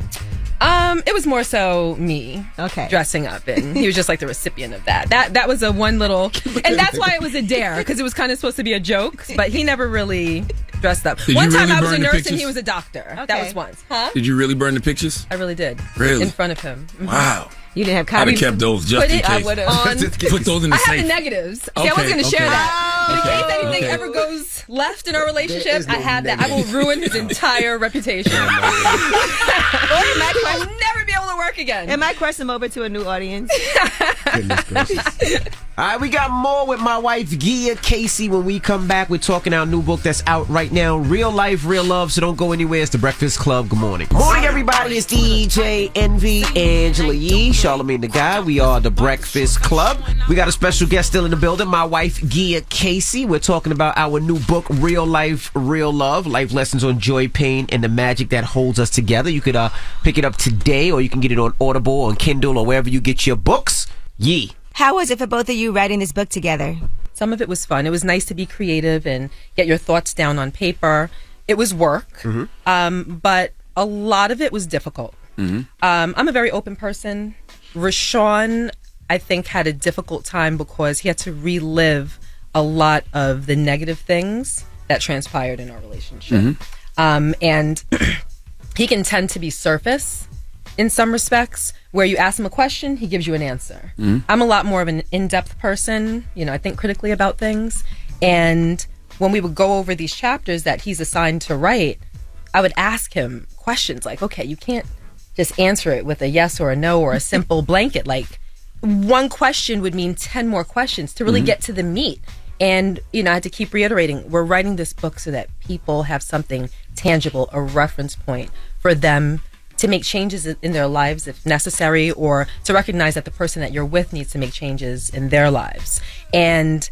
It was more so me dressing up, and he was just like the recipient of that. That was a one little, and that's why it was a dare, because it was kind of supposed to be a joke, but he never really dressed up. Did One you time really I was a burn the nurse and pictures? he was a doctor. Okay. That was once. Huh? Did you really burn the pictures? I really did. Really? In front of him. Mhm. Wow. You didn't have I'd copies? have kept those just Put in it- case. I would've. On- Put those in the I have safe. the negatives. See, I Okay, wasn't going to share okay. that. But in Okay, case anything okay. ever goes left in our There relationship, is no I have that. I will ruin his entire reputation. I will never be able to work again. It might cross him over to a new audience. Goodness gracious. All right, we got more with my wife, Gia Casey. When we come back, we're talking our new book that's out right now, Real Life, Real Love. So don't go anywhere. It's The Breakfast Club. Good morning. Morning, everybody. It's DJ Envy, Angela Yee, Charlamagne the Guy. We are The Breakfast Club. We got a special guest still in the building, my wife, Gia Casey. We're talking about our new book, Real Life, Real Love, Life Lessons on Joy, Pain, and the Magic That Holds Us Together. You could pick it up today, or you can get it on Audible, on Kindle, or wherever you get your books. Yee. How was it for both of you writing this book together? Some of it was fun. It was nice to be creative and get your thoughts down on paper. It was work, but a lot of it was difficult. I'm a very open person. Rashawn, I think, had a difficult time because he had to relive a lot of the negative things that transpired in our relationship. And he can tend to be surface in some respects, where you ask him a question, he gives you an answer. I'm a lot more of an in-depth person. You know, I think critically about things. And when we would go over these chapters that he's assigned to write, I would ask him questions like, okay, you can't just answer it with a yes or a no or a simple blanket. Like, one question would mean 10 more questions to really get to the meat. And, you know, I had to keep reiterating, we're writing this book so that people have something tangible, a reference point for them to make changes in their lives if necessary, or to recognize that the person that you're with needs to make changes in their lives. And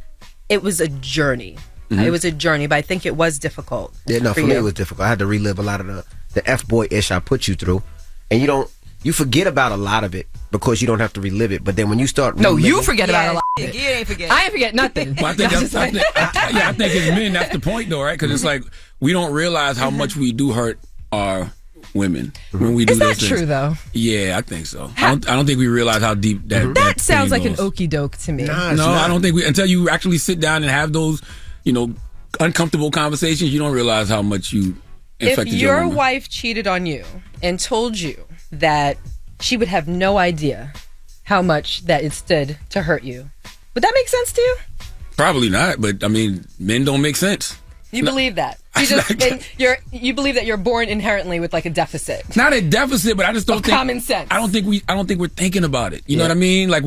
it was a journey. It was a journey, but I think it was difficult. Yeah, no, for me it was difficult. I had to relive a lot of the F-boy-ish I put you through. And you forget about a lot of it because you don't have to relive it. But then when you start No, reliving, you forget about a lot of it. You ain't forget. I ain't forget nothing. Well, I think as men, that's the point, though, right? Because it's like we don't realize how much we do hurt our women when we do Is those that things. true, though? Yeah, I think so. I don't think we realize how deep that. That sounds like pain an goes. okie doke to me. No, I don't think we until you actually sit down and have those, uncomfortable conversations. You don't realize how much you If infected your woman. wife cheated on you and told you that she would have no idea how much that it stood to hurt you. Would that make sense to you? Probably not, but I mean, men don't make sense. You believe that? You believe that you're born inherently with like a deficit. Not a deficit, but I just don't think common sense. I don't think we're thinking about it. You know what I mean? Like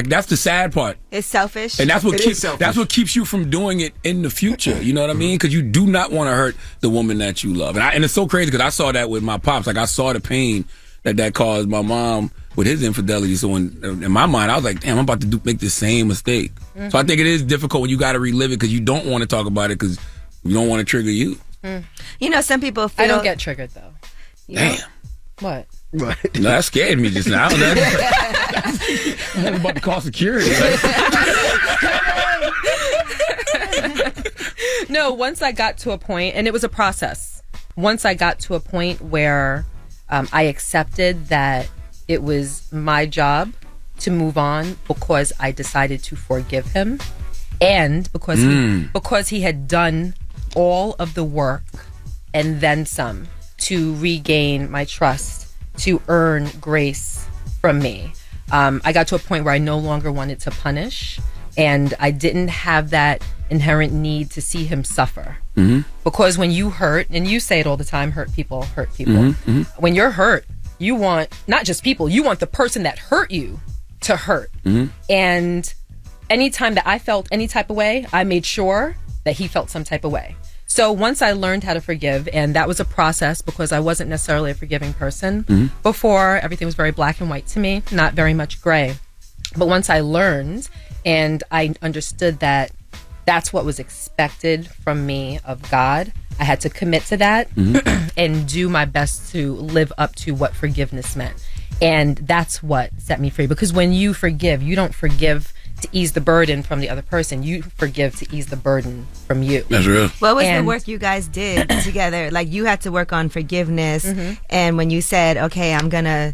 that's the sad part. It's selfish. And that's what keeps you from doing it in the future. You know what I mean? Because you do not want to hurt the woman that you love. And it's so crazy because I saw that with my pops. Like I saw the pain that caused my mom with his infidelity. So in my mind, I was like, damn, I'm about to make the same mistake. Mm-hmm. So I think it is difficult when you got to relive it because you don't want to talk about it because you don't want to trigger you. You know, some people feel... I don't get triggered, though. Damn. What? No, that scared me just now. I'm about to call security. No, once I got to a point, and it was a process. Once I got to a point where I accepted that it was my job to move on because I decided to forgive him, and because he had done all of the work and then some to regain my trust, to earn grace from me. I got to a point where I no longer wanted to punish, and I didn't have that inherent need to see him suffer. Mm-hmm. Because when you hurt, and you say it all the time, hurt people. Mm-hmm. When you're hurt, you want not just people, you want the person that hurt you to hurt. Mm-hmm. And anytime that I felt any type of way, I made sure that he felt some type of way. So once I learned how to forgive, and that was a process because I wasn't necessarily a forgiving person. Mm-hmm. Before, everything was very black and white to me, not very much gray. But once I learned and I understood that that's what was expected from me of God, I had to commit to that and do my best to live up to what forgiveness meant. And that's what set me free. Because when you forgive, you don't forgive to ease the burden from the other person. You forgive to ease the burden from you. That's real. What was the work you guys did together? Like, you had to work on forgiveness. Mm-hmm. And when you said, okay, I'm going to,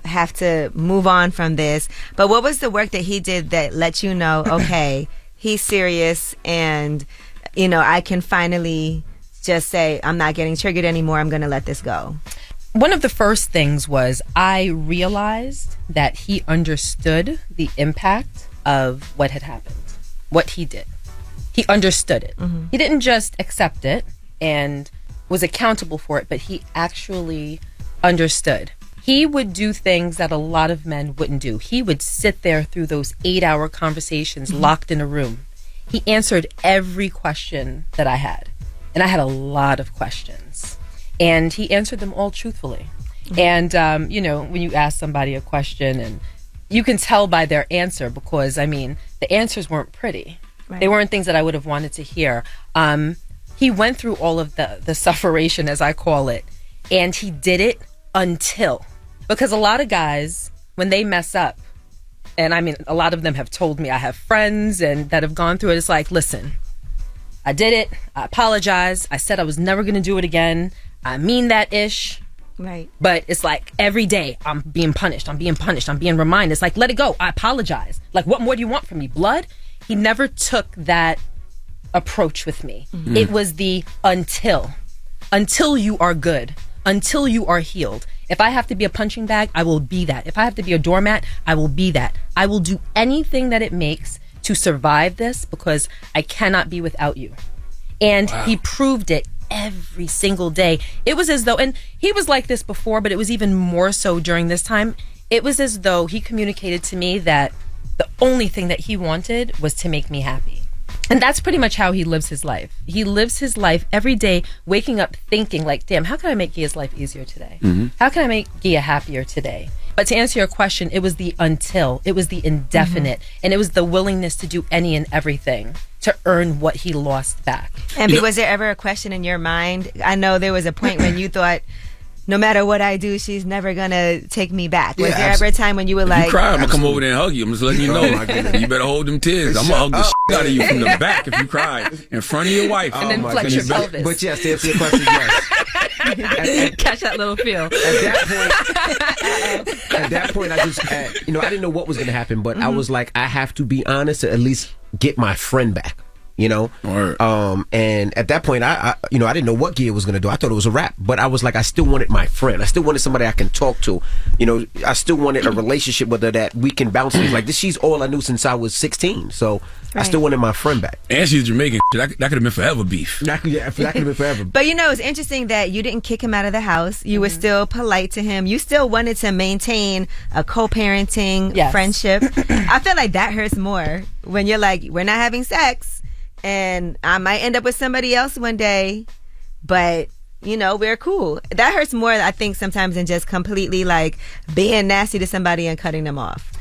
have to move on from this. But what was the work that he did that let you know, okay, he's serious and, I can finally just say, I'm not getting triggered anymore. I'm going to let this go. One of the first things was I realized that he understood the impact of what had happened, what he did. He understood it. Mm-hmm. He didn't just accept it and was accountable for it, but he actually understood. He would do things that a lot of men wouldn't do. He would sit there through those 8-hour conversations locked in a room. He answered every question that I had. And I had a lot of questions. And he answered them all truthfully. Mm-hmm. And, when you ask somebody a question, and you can tell by their answer because, the answers weren't pretty. Right. They weren't things that I would have wanted to hear. He went through all of the sufferation, as I call it, and he did it until. Because a lot of guys, when they mess up, and a lot of them have told me, I have friends and that have gone through it, it's like, listen, I did it. I apologize. I said I was never going to do it again. I mean that ish. Right. But it's like every day I'm being punished. I'm being reminded. It's like, let it go. I apologize. Like, what more do you want from me? Blood? He never took that approach with me. Mm-hmm. It was the until you are good, until you are healed. If I have to be a punching bag, I will be that. If I have to be a doormat, I will be that. I will do anything that it makes to survive this because I cannot be without you. And he proved it every single day. It was as though, and he was like this before, but it was even more so during this time. It was as though he communicated to me that the only thing that he wanted was to make me happy. And that's pretty much how he lives his life. He lives his life every day, waking up thinking like, damn, how can I make Gia's life easier today? Mm-hmm. How can I make Gia happier today? But to answer your question, it was the until, it was the indefinite, and it was the willingness to do any and everything to earn what he lost back. And was there ever a question in your mind? I know there was a point when you thought, no matter what I do, she's never going to take me back. Was there ever a time when you were like... You cry, I'm going to come over there and hug you. I'm just letting you know. You better hold them tears. I'm going to hug the shit out of you from the back if you cry in front of your wife. And then flex your pelvis. But yes, to answer your question, yes. Catch that little feel. At that point, I just, I didn't know what was going to happen, but I was like, I have to be honest to at least get my friend back. you know? Word. And at that point, I didn't know what Gia was going to do. I thought it was a rap, but I was like, I still wanted my friend. I still wanted somebody I can talk to. You know, I still wanted a relationship with her that we can bounce things. Like this, she's all I knew since I was 16. So I still wanted my friend back. And she's Jamaican. That could have been forever beef. That could have been forever. But you know, it's interesting that you didn't kick him out of the house. You were still polite to him. You still wanted to maintain a co-parenting friendship. I feel like that hurts more when you're like, we're not having sex and I might end up with somebody else one day, but you know, we're cool. That hurts more, I think, sometimes than just completely like being nasty to somebody and cutting them off.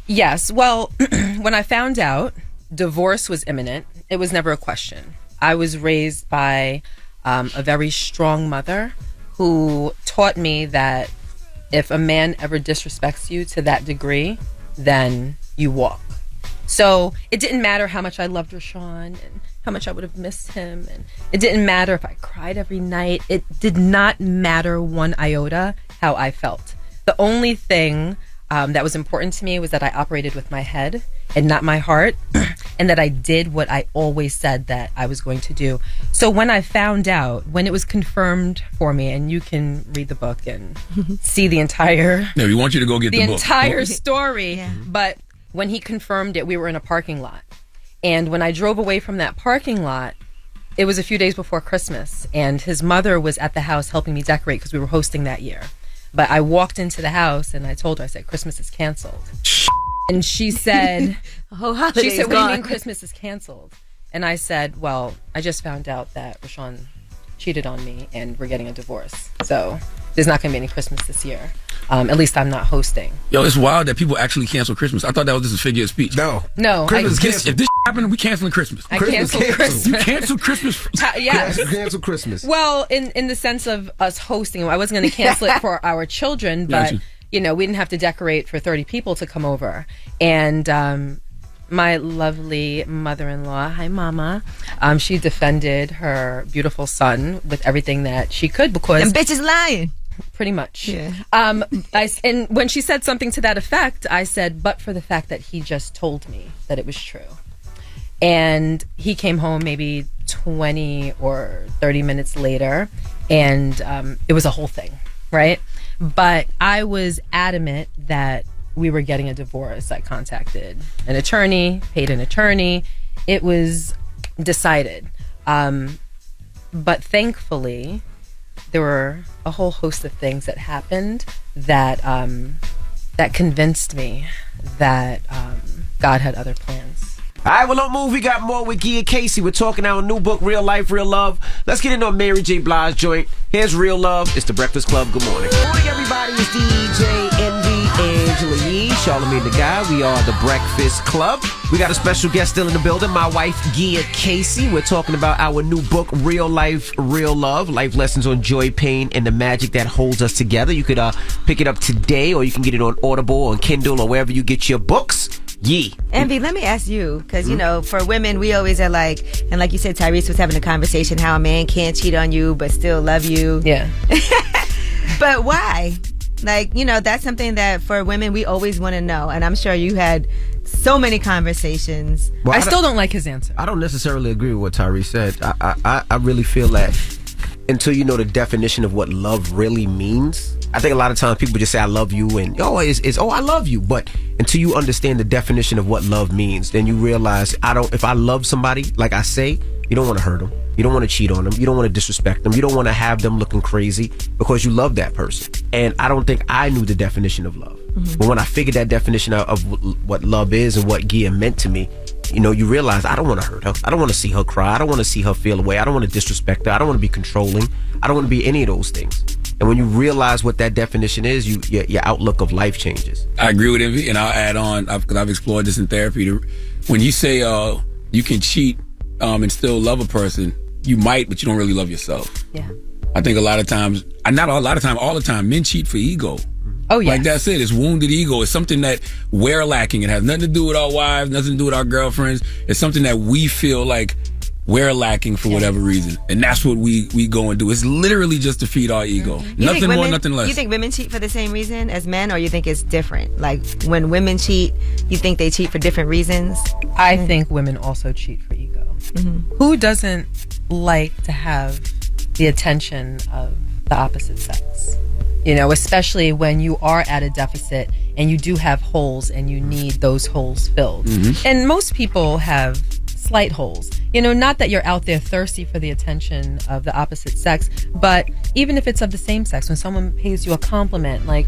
Yes. Well, when I found out divorce was imminent, it was never a question. I was raised by a very strong mother who taught me that if a man ever disrespects you to that degree, then you walk. So it didn't matter how much I loved Rashawn and how much I would have missed him. And it didn't matter if I cried every night. It did not matter one iota how I felt. The only thing that was important to me was that I operated with my head and not my heart, and that I did what I always said that I was going to do. So when I found out, when it was confirmed for me, and you can read the book and see the entire... Yeah, we want you to go get the book. The entire story. But when he confirmed it, we were in a parking lot. And when I drove away from that parking lot, it was a few days before Christmas, and his mother was at the house helping me decorate because we were hosting that year. But I walked into the house and I told her, I said, Christmas is canceled. And she said, what do you mean Christmas is canceled? And I said, well, I just found out that Rashawn cheated on me and we're getting a divorce. So there's not going to be any Christmas this year. At least I'm not hosting. Yo, it's wild that people actually cancel Christmas. I thought that was just a figure of speech. No. If this happened, we canceling Christmas. I canceled Christmas. You canceled Christmas. Yes. Cancel Christmas. Well, in the sense of us hosting, I wasn't going to cancel it for our children, but you know, we didn't have to decorate for 30 people to come over. And my lovely mother-in-law, hi mama, she defended her beautiful son with everything that she could because... And bitches lying. Pretty much. Yeah. And when she said something to that effect, I said, but for the fact that he just told me that it was true. And he came home maybe 20 or 30 minutes later, and it was a whole thing, right? But I was adamant that we were getting a divorce. I contacted an attorney, paid an attorney. It was decided. But thankfully, there were a whole host of things that happened that that convinced me that God had other plans. All right, well, don't move. We got more with Gia Casey. We're talking our new book, Real Life, Real Love. Let's get into a Mary J. Blige joint. Here's Real Love. It's The Breakfast Club. Good morning. Good morning, everybody. It's DJ Envy, Angela Yee, Charlamagne the Guy. We are The Breakfast Club. We got a special guest still in the building, my wife, Gia Casey. We're talking about our new book, Real Life, Real Love. Life lessons on joy, pain, and the magic that holds us together. You could pick it up today, or you can get it on Audible or Kindle or wherever you get your books. Yee. Envy, let me ask you, because, you know, for women, we always are like, and like you said, Tyrese was having a conversation how a man can't cheat on you but still love you. Yeah. But why? Like, you know, that's something that for women, we always want to know. And I'm sure you had so many conversations. Well, I still don't like his answer. I don't necessarily agree with what Tyrese said. I really feel that until you know the definition of what love really means, I think a lot of times people just say I love you and I love you, but until you understand the definition of what love means, then you realize if I love somebody, like I say, you don't want to hurt them, you don't want to cheat on them, you don't want to disrespect them, you don't want to have them looking crazy because you love that person. And I don't think I knew the definition of love. But when I figured that definition out of what love is and what Gia meant to me, you know, you realize I don't want to hurt her. I don't want to see her cry. I don't want to see her feel away. I don't want to disrespect her. I don't want to be controlling. I don't want to be any of those things. And when you realize what that definition is, your outlook of life changes. I agree with Envy, and I'll add on, because I've explored this in therapy. When you say you can cheat and still love a person, you might, but you don't really love yourself. Yeah. I think a lot of times, not a lot of time, all the time, men cheat for ego. Oh, yeah. Like that's it. It's wounded ego. It's something that we're lacking. It has nothing to do with our wives, nothing to do with our girlfriends. It's something that we feel like we're lacking for whatever reason. And that's what we go and do. It's literally just to feed our ego. Nothing more, nothing less. You think women cheat for the same reason as men, or you think it's different? Like when women cheat, you think they cheat for different reasons? I think women also cheat for ego. Who doesn't like to have the attention of the opposite sex? You know, especially when you are at a deficit and you do have holes and you need those holes filled. And most people have slight holes. You know, not that you're out there thirsty for the attention of the opposite sex, but even if it's of the same sex, when someone pays you a compliment, like,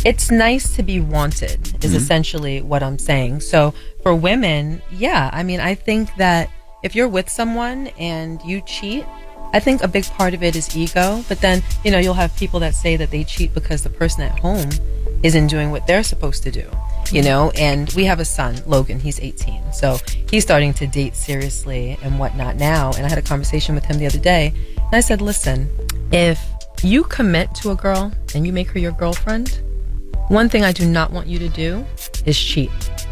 it's nice to be wanted is essentially what I'm saying. So for women, yeah, I mean, I think that if you're with someone and you cheat, I think a big part of it is ego, but then, you know, you'll have people that say that they cheat because the person at home isn't doing what they're supposed to do, you know, and we have a son, Logan, he's 18, so he's starting to date seriously and whatnot now, and I had a conversation with him the other day, and I said, listen, if you commit to a girl and you make her your girlfriend, one thing I do not want you to do is cheat.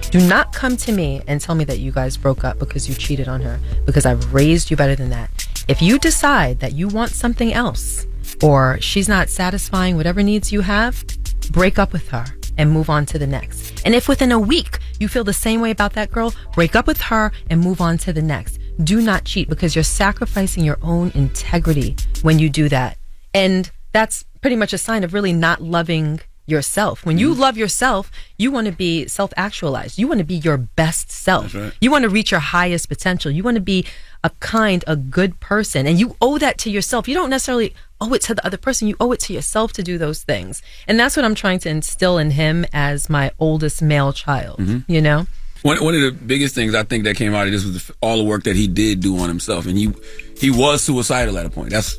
Do not come to me and tell me that you guys broke up because you cheated on her, because I've raised you better than that. If you decide that you want something else, or she's not satisfying whatever needs you have, break up with her and move on to the next. And if within a week you feel the same way about that girl, break up with her and move on to the next. Do not cheat, because you're sacrificing your own integrity when you do that. And that's pretty much a sign of really not loving yourself. When you love yourself, you want to be self-actualized. You want to be your best self. Right. You want to reach your highest potential. You want to be a good person. And you owe that to yourself. You don't necessarily owe it to the other person. You owe it to yourself to do those things. And that's what I'm trying to instill in him as my oldest male child, you know? One of the biggest things I think that came out of this was all the work that he did do on himself. And he was suicidal at a point. That's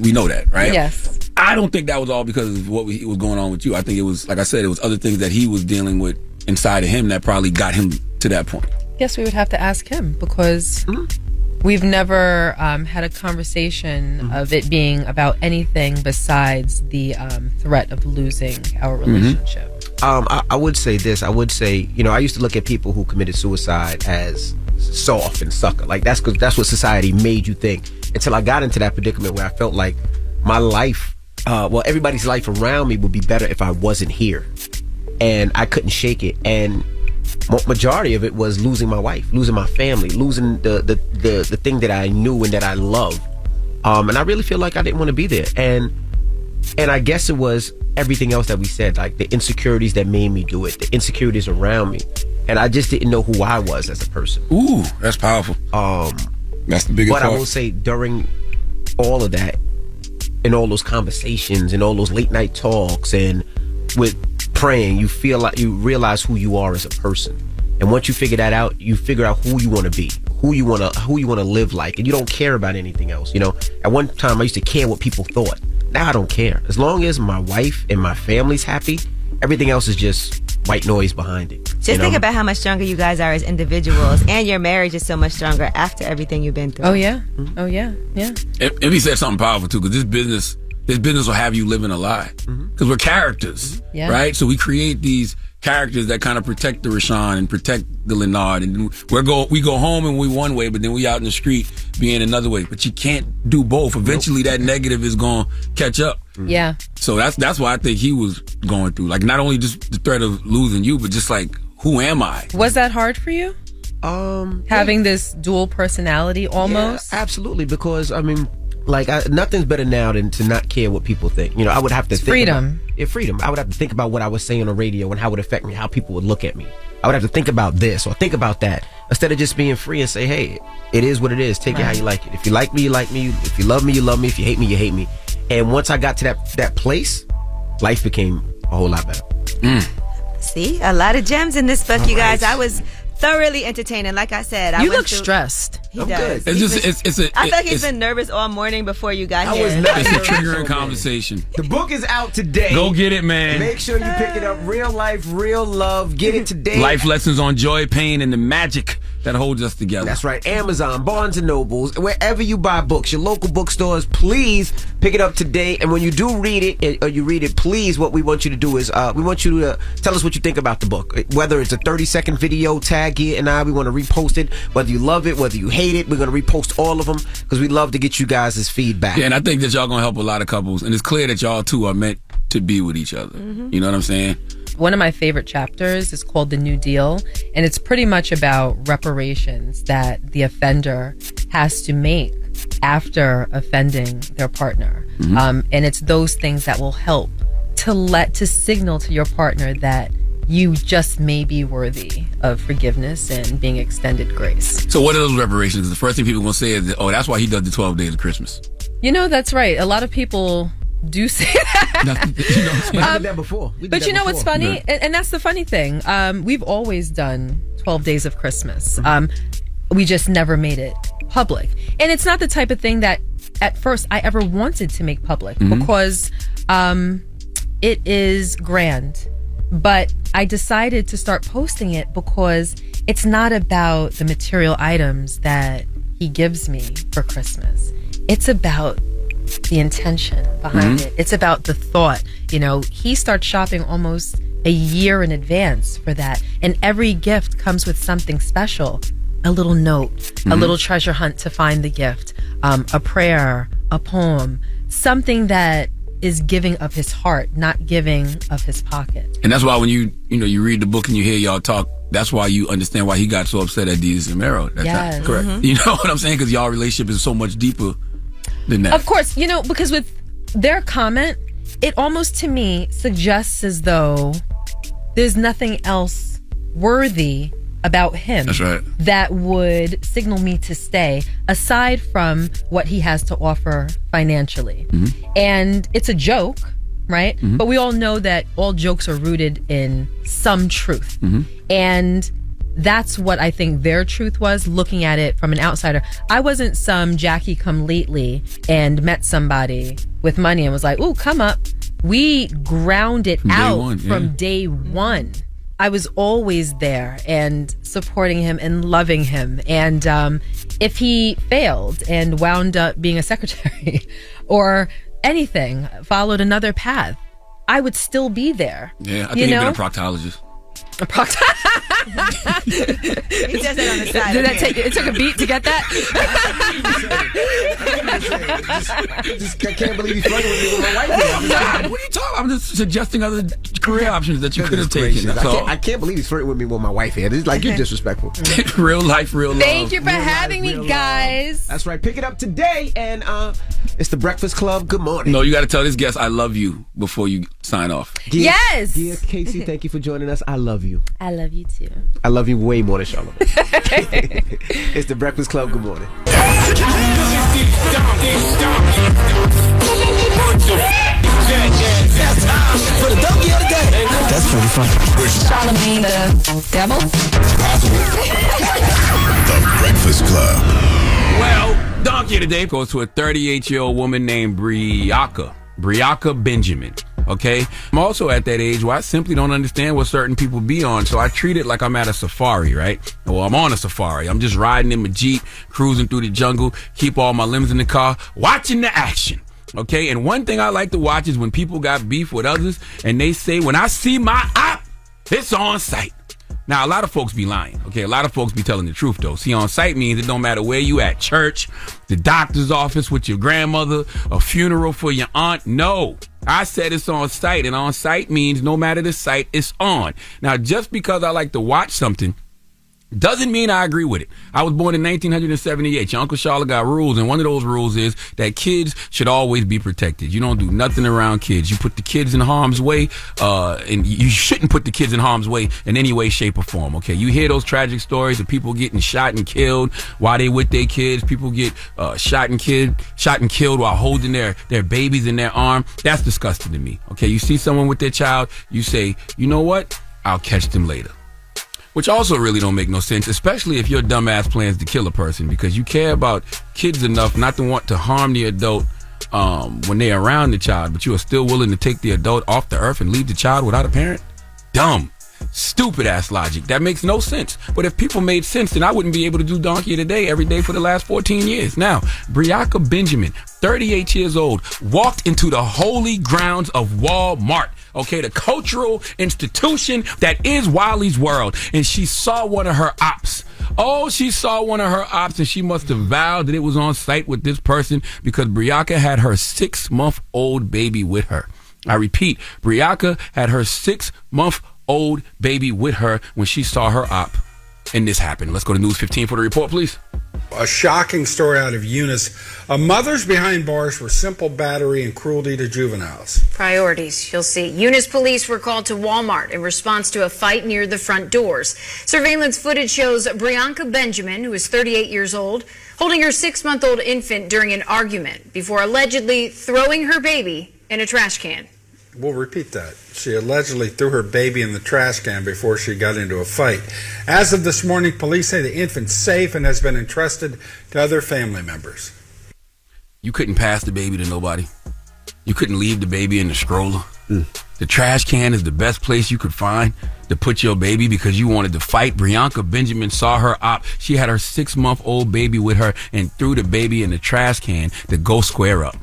we know that, right? Yes. I don't think that was all because of what was going on with you. I think it was, like I said, it was other things that he was dealing with inside of him that probably got him to that point. Yes, we would have to ask him, because we've never had a conversation of it being about anything besides the threat of losing our relationship. I would say this. I would say, you know, I used to look at people who committed suicide as soft and sucker. Like, that's what society made you think. Until I got into that predicament where I felt like my life, everybody's life around me would be better if I wasn't here. And I couldn't shake it. And majority of it was losing my wife, losing my family, losing the thing that I knew and that I loved. And I really feel like I didn't want to be there. And I guess it was everything else that we said, like the insecurities that made me do it, the insecurities around me. And I just didn't know who I was as a person. Ooh, that's powerful. That's the biggest part. But I will say, during all of that, and all those conversations and all those late night talks and with praying, you feel like you realize who you are as a person. And once you figure that out, you figure out who you want to be, who you want to live like, and you don't care about anything else. You know, at one time I used to care what people thought. Now I don't care. As long as my wife and my family's happy, everything else is just white noise behind it. Just think about how much stronger you guys are as individuals, and your marriage is so much stronger after everything you've been through. Oh yeah, oh yeah, yeah. And he said something powerful too, because this business will have you living a lie, because we're characters, right? So we create these characters that kind of protect the Rashawn and protect the Leonard, and we go home and we one way, but then we out in the street being another way. But you can't do both. Eventually, that negative is going to catch up. Yeah. So that's why I think he was going through, like, not only just the threat of losing you, but just like, who am I? Was that hard for you? Having this dual personality almost? Yeah, absolutely, because I mean, like, nothing's better now than to not care what people think. You know, I would have to think freedom. Freedom. I would have to think about what I was saying on the radio and how it would affect me, how people would look at me. I would have to think about this or think about that instead of just being free and say, hey, it is what it is. Take it how you like it. If you like me, you like me. If you love me, you love me. If you hate me, you hate me. And once I got to that place, life became a whole lot better. See, a lot of gems in this book, you guys. I was thoroughly entertaining. Like I said, you look stressed. He does. Good. I feel like he's been nervous all morning before you got here. It's a triggering conversation. The book is out today. Go get it, man. Make sure you pick it up. Real life, real love. Get it today. Life lessons on joy, pain, and the magic that holds us together. That's right. Amazon, Barnes & Nobles, wherever you buy books, your local bookstores, please pick it up today. And when you do read it, or you read it, please, what we want you to do is we want you to tell us what you think about the book. Whether it's a 30-second video, tag it, and we want to repost it. Whether you love it, whether you hate it, we're going to repost all of them because we love to get you guys' feedback. Yeah, and I think that y'all going to help a lot of couples. And it's clear that y'all two are meant to be with each other. You know what I'm saying? one of my favorite chapters is called The New Deal, and it's pretty much about reparations that the offender has to make after offending their partner. And it's those things that will help to signal to your partner that you just may be worthy of forgiveness and being extended grace. So what are those reparations? The first thing people are going to say is, oh, that's why he does the 12 days of Christmas. You know, that's right. A lot of people do say that. We did that before. But you know what's funny? Yeah. And that's the funny thing. We've always done 12 days of Christmas. We just never made it public. And it's not the type of thing that at first I ever wanted to make public because it is grand. But I decided to start posting it because it's not about the material items that he gives me for Christmas. It's about the intention behind it. It's about the thought. You know, he starts shopping almost a year in advance for that. And every gift comes with something special. A little note, a little treasure hunt to find the gift, a prayer, a poem, something that is giving of his heart, not giving of his pocket. And that's why when you read the book and you hear y'all talk, that's why you understand why he got so upset at Jesus and Mero. That's correct. You know what I'm saying? Because y'all relationship is so much deeper than that. Of course, you know, because with their comment, it almost to me suggests as though there's nothing else worthy about him. That's right. That would signal me to stay, aside from what he has to offer financially. And it's a joke, right? But we all know that all jokes are rooted in some truth. And that's what I think their truth was, looking at it from an outsider. I wasn't some Jackie come lately and met somebody with money and was like, ooh, come up. We ground it out from day one. I was always there and supporting him and loving him. And if he failed and wound up being a secretary or anything, followed another path, I would still be there. Yeah, I think he'd been a proctologist. A proctologist? He does it on the side. Did that take? It took a beat to get that. I can't believe he's flirting with me with my wife. What are you talking about? I'm just suggesting other career options that you could have taken. I can't believe he's flirting with me with my wife here. This is like, you're disrespectful. Real life, real love. Thank you for having me, guys. That's right. Pick it up today, and it's the Breakfast Club. Good morning. No, you got to tell this guest I love you before you sign off. Yes. Dear Casey, thank you for joining us. I love you. I love you too. I love you way more than Charlamagne. It's the Breakfast Club. Good morning. That's pretty fun. Charlamagne the devil. The Breakfast Club. Well, donkey today goes to a 38-year-old woman named Briaca Benjamin. Okay? I'm also at that age where I simply don't understand what certain people be on, so I treat it like I'm at a safari, right? Well, I'm on a safari. I'm just riding in my Jeep, cruising through the jungle, keep all my limbs in the car, watching the action. Okay? And one thing I like to watch is when people got beef with others and they say, when I see my op, it's on sight. Now, a lot of folks be lying, okay? A lot of folks be telling the truth, though. See, on site means it don't matter where you at, church, the doctor's office with your grandmother, a funeral for your aunt. No, I said it's on site, and on site means no matter the site, it's on. Now, just because I like to watch something doesn't mean I agree with it. I was born in 1978. Your Uncle Charlotte got rules, and one of those rules is that kids should always be protected. You don't do nothing around kids. You put the kids in harm's way, and you shouldn't put the kids in harm's way in any way, shape, or form, okay? You hear those tragic stories of people getting shot and killed while they with their kids. People get shot and killed while holding their babies in their arm. That's disgusting to me, okay? You see someone with their child, you say, you know what? I'll catch them later. Which also really don't make no sense, especially if your dumbass plans to kill a person, because you care about kids enough not to want to harm the adult when they're around the child, but you are still willing to take the adult off the earth and leave the child without a parent? Dumb. Stupid ass logic. That makes no sense. But if people made sense, then I wouldn't be able to do Donkey Today every day for the last 14 years. Now, Briaca Benjamin, 38 years old, walked into the holy grounds of Walmart. Okay, the cultural institution that is Wiley's World. And she saw one of her ops. Oh, she saw one of her ops, and she must have vowed that it was on site with this person because Briaca had her 6-month-old baby with her. I repeat, Brianka had her 6-month-old baby with her when she saw her op, and this happened. Let's go to News 15 for the report, please. A shocking story out of Eunice. Mothers behind bars for simple battery and cruelty to juveniles. Priorities, you'll see. Eunice police were called to Walmart in response to a fight near the front doors. Surveillance footage shows Brianka Benjamin, who is 38 years old, holding her 6-month-old infant during an argument before allegedly throwing her baby in a trash can. We'll repeat that. She allegedly threw her baby in the trash can before she got into a fight. As of this morning, police say the infant's safe and has been entrusted to other family members. You couldn't pass the baby to nobody. You couldn't leave the baby in the stroller. The trash can is the best place you could find to put your baby because you wanted to fight. Brianka Benjamin saw her op. She had her 6-month-old baby with her and threw the baby in the trash can to go square up.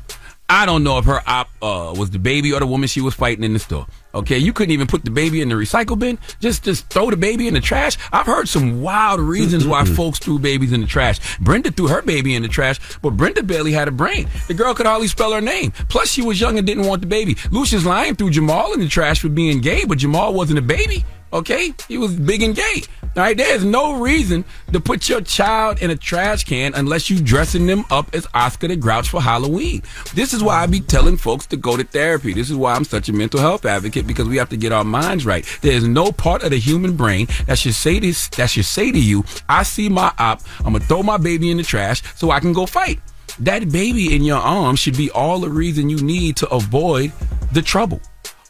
I don't know if her op was the baby or the woman she was fighting in the store. Okay, you couldn't even put the baby in the recycle bin. Just throw the baby in the trash. I've heard some wild reasons why folks threw babies in the trash. Brenda threw her baby in the trash, but Brenda barely had a brain. The girl could hardly spell her name. Plus, she was young and didn't want the baby. Lucius Lyon threw Jamal in the trash for being gay, but Jamal wasn't a baby. Okay, he was big and gay. All right, there's no reason to put your child in a trash can unless you dressing them up as Oscar the Grouch for Halloween. This is why I be telling folks to go to therapy. This is why I'm such a mental health advocate, because we have to get our minds right. There's no part of the human brain that should say this, that should say to you, I see my op, I'm gonna throw my baby in the trash so I can go fight. That baby in your arms should be all the reason you need to avoid the trouble.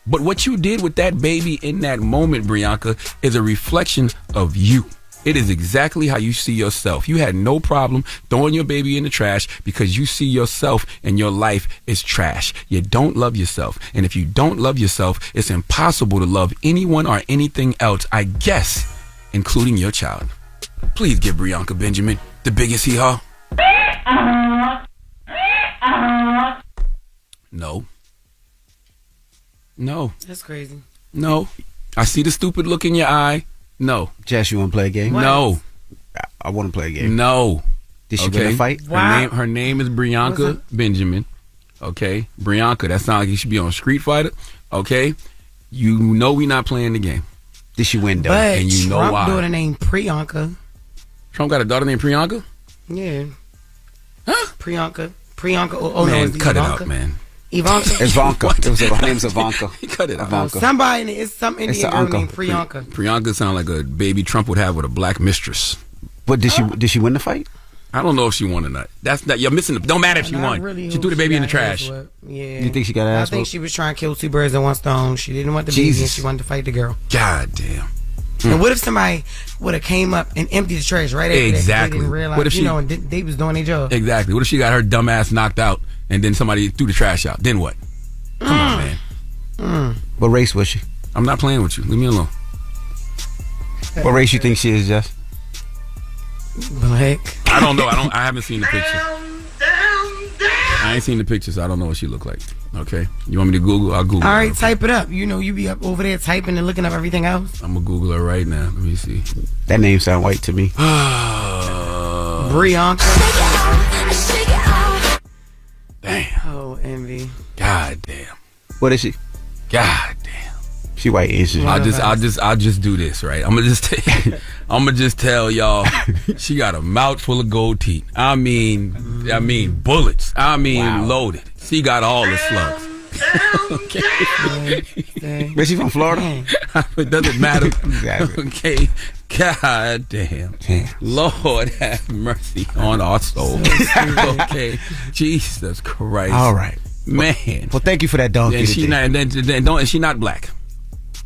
But what you did with that baby in that moment, Brianka, is a reflection of you. It is exactly how you see yourself. You had no problem throwing your baby in the trash because you see yourself and your life is trash. You don't love yourself. And if you don't love yourself, it's impossible to love anyone or anything else, I guess, including your child. Please give Brianka Benjamin the biggest hee-haw. No. No. That's crazy. No. I see the stupid look in your eye. No. Jess, you want to play a game? What? No. I want to play a game. No. Did she win a fight? Wow. Her name is Brianka Benjamin. Okay? Brianka. That sounds like you should be on Street Fighter. Okay? You know we not playing the game. Did she win, though? But and you know Trump why. daughter named Priyanka. Trump got a daughter named Priyanka? Yeah. Huh? Priyanka. Man, no, cut it out, man. Ivanka. Her name's Ivanka. Cut it out. Somebody, it's some Indian girl named Priyanka. Priyanka sounds like a baby Trump would have with a black mistress. But did she win the fight? I don't know if she won or not. That's not. You're missing. Don't matter if she won. Really she threw the baby in the trash. Yeah. You think she got ass? I think she was trying to kill two birds with one stone. She didn't want the baby, and she wanted to fight the girl. God damn. And what if somebody would have came up and emptied the trash right after that? They didn't realize, what if she, and they was doing their job. Exactly. What if she got her dumb ass knocked out and then somebody threw the trash out? Then what? Come on, man. What race was she? I'm not playing with you. Leave me alone. What race you think she is, Jess? Black. I don't know. I haven't seen the picture. I ain't seen the picture, so I don't know what she look like. Okay. You want me to Google? I'll Google. All right, type it up. You know, you be up over there typing and looking up everything else. I'm gonna Google her right now. Let me see. That name sound white to me. Brianka. Damn. Oh, envy. God damn. What is she? God damn. She white, ain't she? I'll just do this, right? I'm gonna just tell y'all she got a mouth full of gold teeth. I mean bullets. Loaded. She got all the slugs. Okay. Where's she from, Florida? It doesn't matter. Exactly. Okay. God damn. Lord have mercy on our souls. Okay. Jesus Christ. All right. Man. Well, thank you for that donkey. And she not black.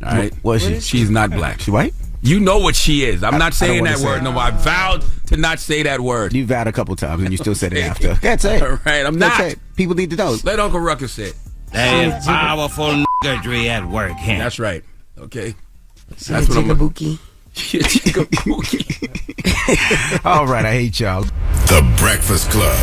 All right. What is she? She's not black. She white? You know what she is. I'm not saying that word no more. I vowed to not say that word. You vowed a couple times and you still said it after. That's it. All right, I'm not. It. People need to know. Let Uncle Ruckus say it. That is powerful niggery at work, Henry. That's right. Okay. That's what I'm Buki. All right, I hate y'all. The Breakfast Club.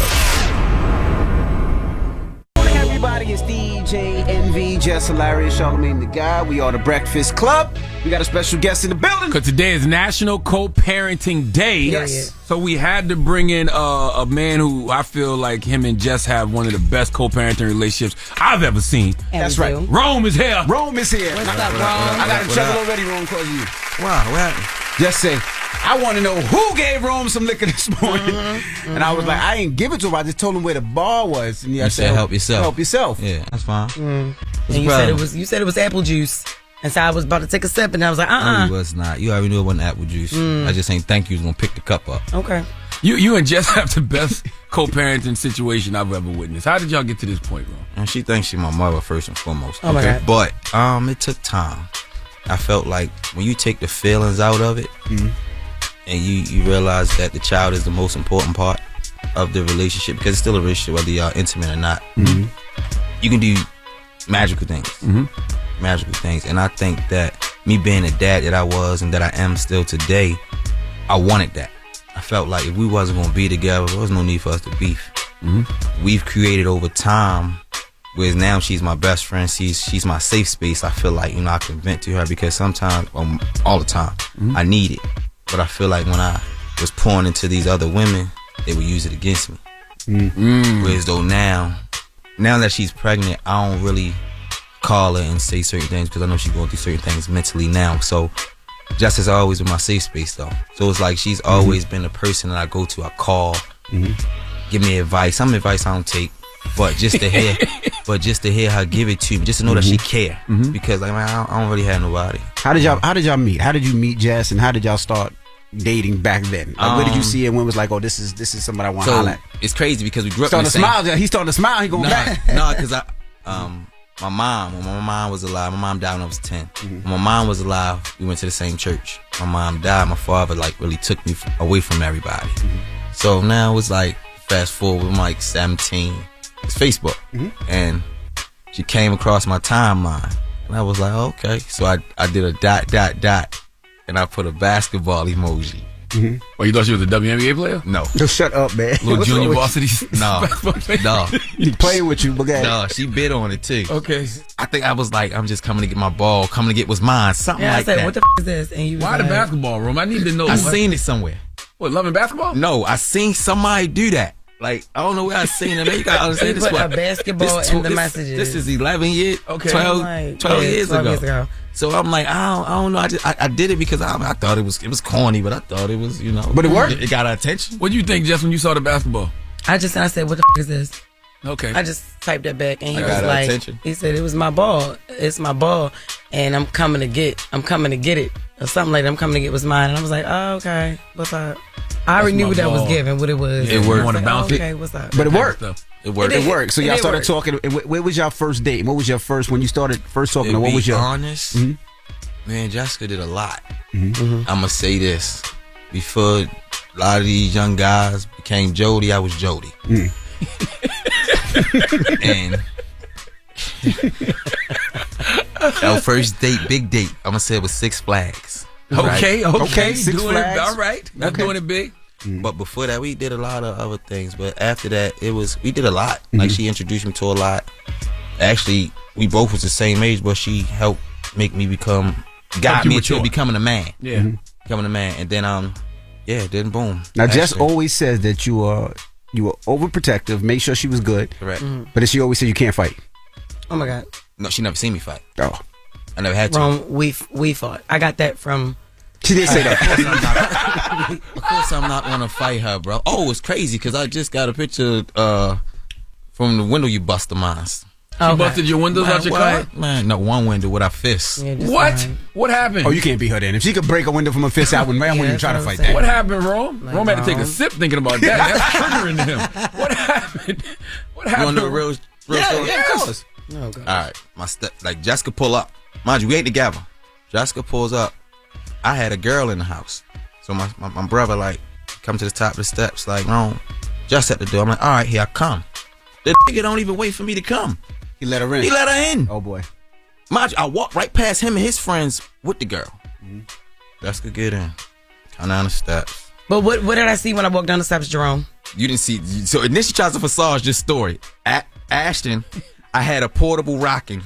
Everybody, it's DJ Envy, Jess Hilarious, Charlamagne the Guy. We are the Breakfast Club. We got a special guest in the building. Because today is National Co-Parenting Day. Yes. So we had to bring in a man who I feel like him and Jess have one of the best co-parenting relationships I've ever seen. That's right. Rome is here. Rome is here. What's up, Rome? I got him chuckle already, Rome, because of you. Wow, what happened? Just say, I want to know who gave Rome some liquor this morning. And I was like, I ain't give it to him. I just told him where the bar was. And You said help yourself. Help yourself. Yeah, that's fine. And you said it was apple juice. And so I was about to take a sip, and I was like, No, it was not. You already knew it wasn't apple juice. I just ain't think you was gonna pick the cup up. Okay. You and Jess have the best co-parenting situation I've ever witnessed. How did y'all get to this point, Rome? And she thinks she's my mother first and foremost. Oh my God. But it took time. I felt like when you take the feelings out of it, and you realize that the child is the most important part of the relationship, because it's still a relationship whether y'all intimate or not. You can do magical things. Magical things. And I think that me being the dad that I was and that I am still today, I wanted that. I felt like if we wasn't going to be together, there was no need for us to beef. We've created over time, whereas now she's my best friend, she's my safe space. I feel like, I can vent to her, because sometimes, all the time, I need it. But I feel like when I was pouring into these other women, they would use it against me. Whereas though now that she's pregnant, I don't really call her and say certain things, because I know she's going through certain things mentally now. So Jess has always been my safe space, though. So it's like she's always been the person that I go to. I call, give me advice. Some advice I don't take, but just to hear, her give it to me, just to know that she care. Because I don't really have nobody. How did y'all meet? How did you meet Jess, and how did y'all start dating back then? Like, where did you see it? When was like, oh, this is somebody I want to holler at? It's crazy because we grew up. Starting to smile. He's starting to smile. He going back. No, because when my mom was alive, my mom died when I was 10. When my mom was alive, we went to the same church. My mom died, my father really took me away from everybody. So now it's like, fast forward, I'm like 17. It's Facebook. And she came across my timeline. And I was like, oh, okay. So I did a ... and I put a basketball emoji. Well, you thought she was a WNBA player? No. Just shut up, man. Little junior varsity. No. He playing with you, but no, she bid on it too. Okay. I think I was like, I'm just coming to get my ball, coming to get what's mine, something like that. What the is this? And you was Why the like, basketball room? I need to know. I seen it somewhere. What, loving basketball? No, I seen somebody do that. Like, I don't know where I seen it. You gotta understand this. Put a basketball in the messages. This is 11 years, okay. 12 years ago. So I'm like, I don't know. I did it because I thought it was corny, but I thought it was, But it worked. It got our attention. What do you think, Jess, when you saw the basketball? I said, what the is this? Okay. I just typed that back, and he I was got our like, attention. he said, it was my ball. It's my ball, and I'm coming to get it, or something like that. I'm coming to get what's mine. And I was like, oh, okay, what's up? I already knew what that was given, what it was. It worked. You want to bounce it? Okay, what's up? But it worked. It worked. It worked. So y'all started work. talking. Where was y'all first date? What was your first, when you started first talking? To What was be your honest? Man, Jessica did a lot. I'm gonna say this: before a lot of these young guys became Jody, I was Jody. And our first date, big date, I'm gonna say it was Six Flags. Okay. Six doing Flags. it. All right. Not doing it big. But before that, we did a lot of other things. But after that, we did a lot. Like, she introduced me to a lot. Actually, we both was the same age, but she helped make me got me into becoming a man. Yeah. Becoming a man. And then, then boom. Now, Jess always says that you were overprotective, make sure she was good. Correct. But then she always said you can't fight. Oh my God. No, she never seen me fight. Oh. I never had to. Wrong. We fought. I got that from. She did say that. Of course, I'm not gonna fight her, bro. Oh, it's crazy because I just got a picture from the window you bust of mine. She busted your windows out your car? Man, no, one window with our fists. Yeah, What? What happened? Oh, you can't beat her then. If she could break a window from a fist out, when man wouldn't even try to fight that. What happened, Rome? Rome had to take a sip thinking about that. That's triggering him. What happened? What happened? You want to know real story? Yeah, of course. Oh, God. All right, like Jessica pull up. Mind you, we ain't together. Jessica pulls up. I had a girl in the house, so my brother like come to the top of the steps like, no, just at the door. I'm like, all right, here I come. The nigga don't even wait for me to come. He let her in. He let her in. Oh boy. Mind you, I walked right past him and his friends with the girl. Jessica get in. Come down the steps. But what did I see when I walked down the steps, Jerome? You didn't see. So initially tries to facade this story. At Ashton, I had a portable rocking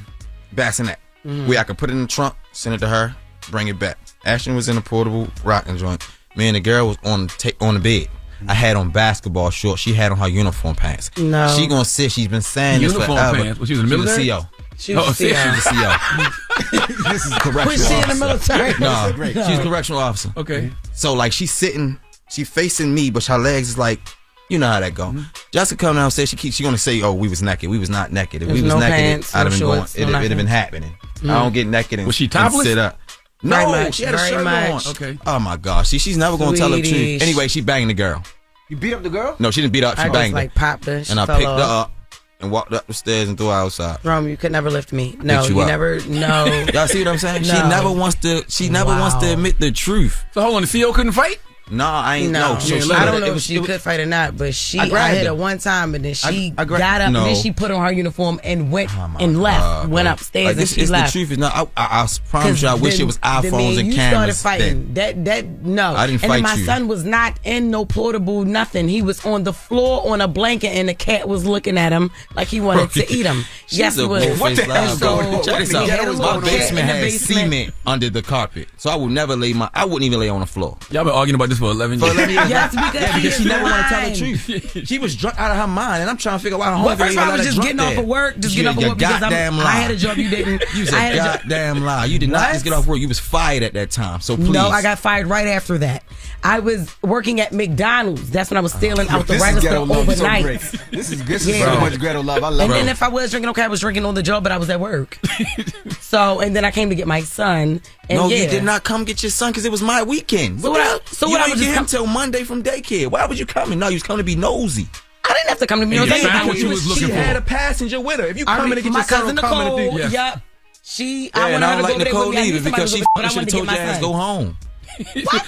bassinet where I could put it in the trunk, send it to her. bring it back. Ashton was in a portable rocking joint. Me and the girl was on the bed. I had on basketball shorts. She had on her uniform pants. No. She gonna sit. She's been saying this Uniform forever. pants? Well, she was in the military? She was a CO. She was a CO. She was a CO. This is correctional Was she in the military? No, Great. she's a correctional officer. Okay. So like she's sitting, she facing me, but her legs is like, you know how that go. Jessica come downstairs, she gonna say, "Oh, we was naked. We was not naked. If we was no naked, pants, I'd have no been shorts, going. no It'd have been happening. I don't get naked and Was she and topless? sit up. Very No, much, she had a very shirt much. on. Okay. Oh my gosh, she's never gonna tell the Sweetie. truth. Anyway, she banged the girl. You beat up the girl? No, she didn't beat her up. She I banged just like her. popped her. And I picked her up and walked up the stairs and threw her outside. Rome, you could never lift me. No, Picked you up. never. No. Y'all see what I'm saying? She No. never wants to. She never wants to admit the truth. So hold on, the CO couldn't fight? No, I ain't. No, No, so I don't know it if was- she it was- could fight or not, but I I grabbed hit her. her one time, and then she I got up, no. and then she put on her uniform and went and left, went upstairs, Like, and this she is left. the truth. Is not. I promise you. I wish it was iPhones and you cameras. started fighting. That no. I didn't and then fight my you. son was not in no portable nothing. He was on the floor on a blanket, and the cat was looking at him like he wanted to eat him. Yes, She's a it was. bullface liar. So, Check this he had a out. little My cat basement in the has basement. cement under the carpet, so I would never lay I wouldn't even lay on the floor. Y'all been arguing about this for 11 years. For 11 years. Yes, because she never want to tell the lying. truth. She was drunk out of her mind, and I'm trying to figure out why her Well, hungry first of all, I was just getting off of work, getting off of work because I had a job you didn't. You was I a had a job. goddamn lie. You did not What? just get off work. You was fired at that time. So please. No, I got fired right after that. I was working at McDonald's. That's when I was stealing out the This is register ghetto love. So overnight. great. This is Yeah. so much ghetto love. I love And it. then if I was drinking, okay, I was drinking on the job, but I was at work. So, and then I came to get my son. And No, yeah. you did not come get your son because it was my weekend. So what I you was didn't just get him till Monday from daycare. Why was you coming? No, you was coming to be nosy. I didn't have to come to me. And No, you found what you was looking She for. had a passenger with her. If you coming to get my your son, cousin don't come Nicole. to do. Yep. She. Yeah, I and wanted I her don't to like go there Nicole with me. I either need somebody because to she go, but I should have wanted to told get your my ass son. go home.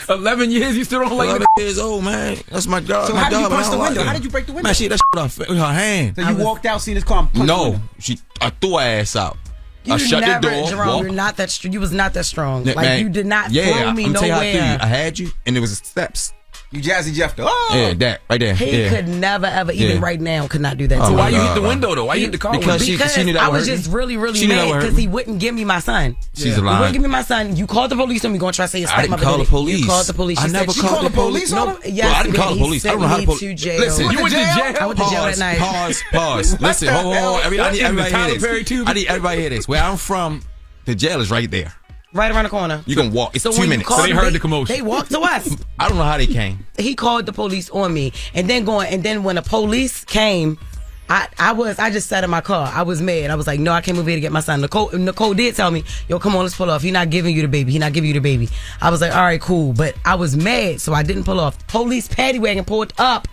11 years, you still don't like 11 years old, man. That's my dog. So my how did you dog, but I punch the don't like window? her. How did you break the window? Man, she hit that shit off with her hand. So you walked out, seen this car, and punched the No, window. I threw her ass out. You I shut never, the door. Jerome, walked. you're not that strong. You was not that strong. Yeah, Like man, you did not yeah, throw me I'm tell you how I threw you. nowhere. I had you, and there was steps. You Jazzy Jeff. Oh, Yeah, that right there. He yeah. could never ever, even Yeah. right now, could not do that. Oh, to So me. why you hit the God. window though? Why you hit the car? Because window? she knew that I would was hurt just me. really, really She knew that mad would hurt because me. he wouldn't give me my son. She's He a liar. wouldn't give me my son. You called the police on me. Going to try to say his I didn't stepmother call did the it. police. You called the police. I She never said called she the police No, on him? yes, Well, I didn't he call the did. He police. I sent don't know how me the police. to jail. Listen, You went to jail? I went to jail that night. Pause. Listen, hold on. I need That's in the everybody to Tyler hear Perry this. tube. I need everybody to hear this. Where I'm from, the jail is right there. Right around the corner. You can walk. It's So 2 when you minutes. called So they him, heard the commotion. They walked to us. I don't know how they came. He called the police on me, and then when the police came, I just sat in my car. I was mad. I was like, no, I came over here to get my son. Nicole did tell me, yo, come on, let's pull off. He's not giving you the baby. He's not giving you the baby. I was like, all right, cool. But I was mad, so I didn't pull off. Police paddy wagon pulled up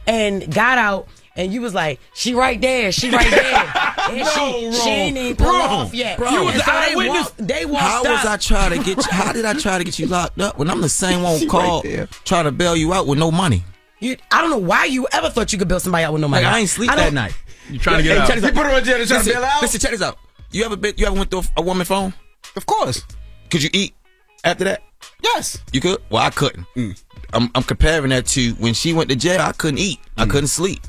and got out. And you was like, she right there, she right there. And she ain't even pulled off yet. Bro. You was And the so eyewitness. they walked How up. was I trying to get you? How did I try to get you locked up when I'm the same one called trying to bail you out with no money? I don't know why you ever thought you could bail somebody out with no money. Like I ain't sleep that night. You trying to get out? Check this You put her in jail to try to bail out? Listen, check this out. You ever went through a woman phone? Of course. Could you eat after that? Yes. You could? Well, I couldn't. I'm comparing that to when she went to jail. I couldn't eat. I couldn't sleep.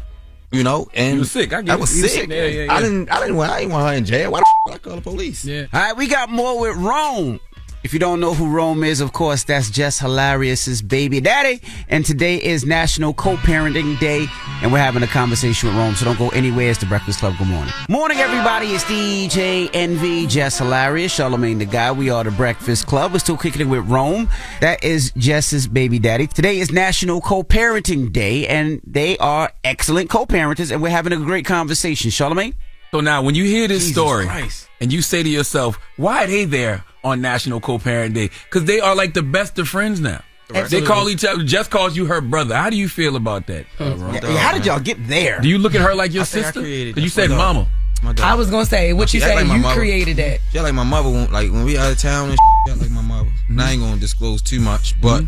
You know, and You was sick. I get I it. was You was sick. sick. Yeah. I didn't want her in jail. Why the would I call the police? Yeah. All right, we got more with Rome. If you don't know who Rome is, of course, that's Jess Hilarious's baby daddy. And today is National Co-Parenting Day, and we're having a conversation with Rome, so don't go anywhere. It's The Breakfast Club. Good morning. Morning, everybody. It's DJ Envy, Jess Hilarious, Charlamagne the Guy. We are The Breakfast Club. We're still kicking it with Rome. That is Jess's baby daddy. Today is National Co-Parenting Day, and they are excellent co-parenters, and we're having a great conversation. Charlamagne? So now, when you hear this Jesus story Christ. and you say to yourself, why are they there on National Co-Parent Day? Because they are like the best of friends now. They call each other. Jess calls you her brother. How do you feel about that? How did y'all get there? Do you look at her like your I think I sister? created Because you that. said My dog. mama. My dog. I was gonna say what you She act said. like my You mother. created that. She act like my mother. Like when we out of town and she act like my mother. And I ain't gonna disclose too much, but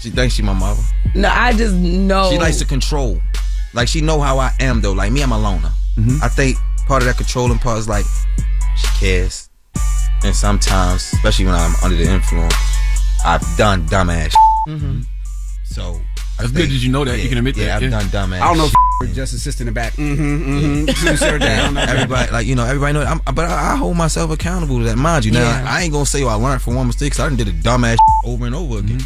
she thinks she my mother. No, I just know. She likes to control. Like she know how I am though. Like me, I'm a loner. I think part of that controlling part is like she cares, and sometimes, especially when I'm under the influence, I've done dumbass. So That's good that you know that. You can admit that. Yeah, I've done dumbass. I don't know if just assist in the back. Everybody, like, everybody know that. But I hold myself accountable to that. Mind you, now I ain't gonna say I learned from one mistake. 'Cause I done did a dumbass over and over again.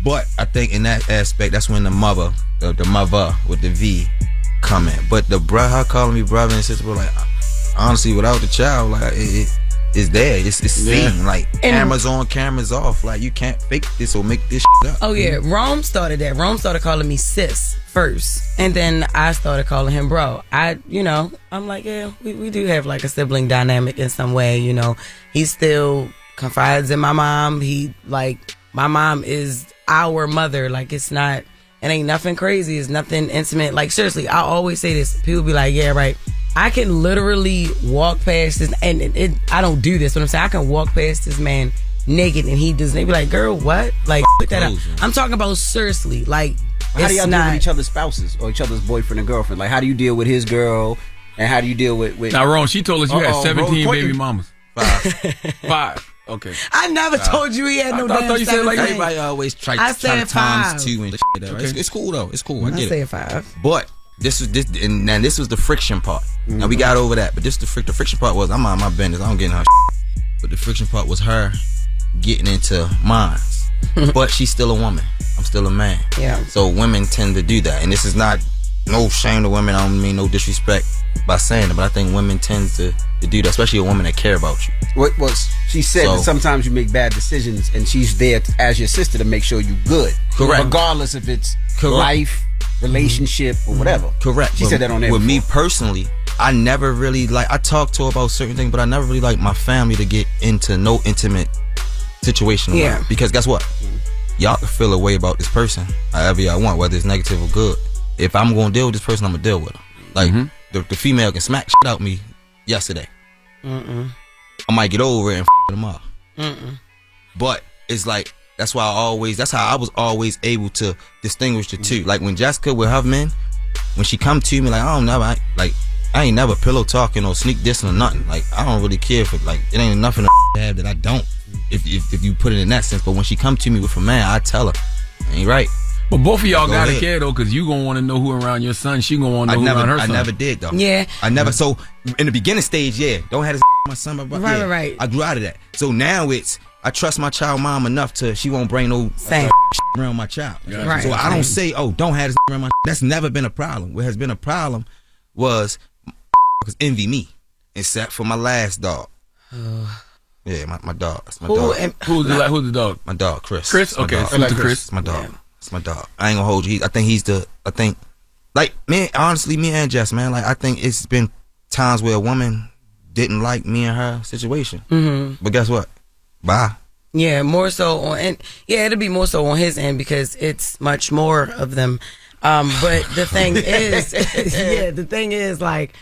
But I think in that aspect, that's when the mother with the V come in. But the her calling me brother and sister, like, honestly, without the child, like it's there. It's seen. Like, cameras on, cameras off. Like, you can't fake this or make this shit up. Oh yeah, Rome started that. Rome started calling me sis first, and then I started calling him bro. I'm like, yeah, we do have like a sibling dynamic in some way. He still confides in my mom. My mom is our mother. Like, it ain't nothing crazy. It's nothing intimate. Like, seriously, I always say this. People be like, yeah, right. I can literally walk past this, and I don't do this, but I'm saying I can walk past this man naked, and he does. They be like, "Girl, what?" Like, put that up. I'm talking about seriously. Like, how do y'all deal with each other's spouses or each other's boyfriend and girlfriend? Like, how do you deal with his girl, and how do you deal with? Now, Ron, she told us you had 17 baby mamas. 5. Okay. I never told you he had no damn. I thought you said like everybody always try to times 2 and shit. Right? It's cool though. It's cool. I get it. I say 5. But this was the friction part. Now we got over that, but the friction part was I'm on my business. I don't get in her shit. But the friction part was her getting into mine. But she's still a woman. I'm still a man. Yeah. So women tend to do that, and this is not no shame to women. I don't mean no disrespect by saying it, but I think women tend to do that, especially a woman that care about you. What was she said that sometimes you make bad decisions, and she's there as your sister to make sure you good. Correct. Regardless if it's life, relationship, or whatever. Correct. She said that on there. With me personally, I never really I talk to her about certain things, but I never really like my family to get into no intimate situation. Yeah. Because guess what? Y'all can feel a way about this person however y'all want, whether it's negative or good. If I'm gonna deal with this person, I'm gonna deal with her. Like, the female can smack shit out me yesterday. I might get over it and them up. But it's like, that's how I was always able to distinguish the two. Like, when Jessica with her men, when she come to me, like, I ain't never pillow talking or sneak dissing or nothing. Like, I don't really care if it ain't nothing to have that I don't. If you put it in that sense. But when she come to me with a man, I tell her, ain't right. But both of y'all gotta care though, because you gonna want to know who around your son. She gonna want to know who around her son. I never did though. Yeah. I never. So in the beginning stage, don't have this my son. Right. I grew out of that. So now I trust my child mom enough to she won't bring no around my child. Right. So I don't say, don't have this around my. That's never been a problem. What has been a problem was envy me, except for my last dog. Yeah, my dog. That's my dog. Who's the dog? My dog, Chris. Chris. Okay, Chris. My dog. Yeah. It's my dog. I ain't gonna hold you. I think like, man, honestly, me and Jess, man, like, I think it's been times where a woman didn't like me and her situation. But guess what? Bye. Yeah, more so it'll be more so on his end because it's much more of them. But the thing is, like,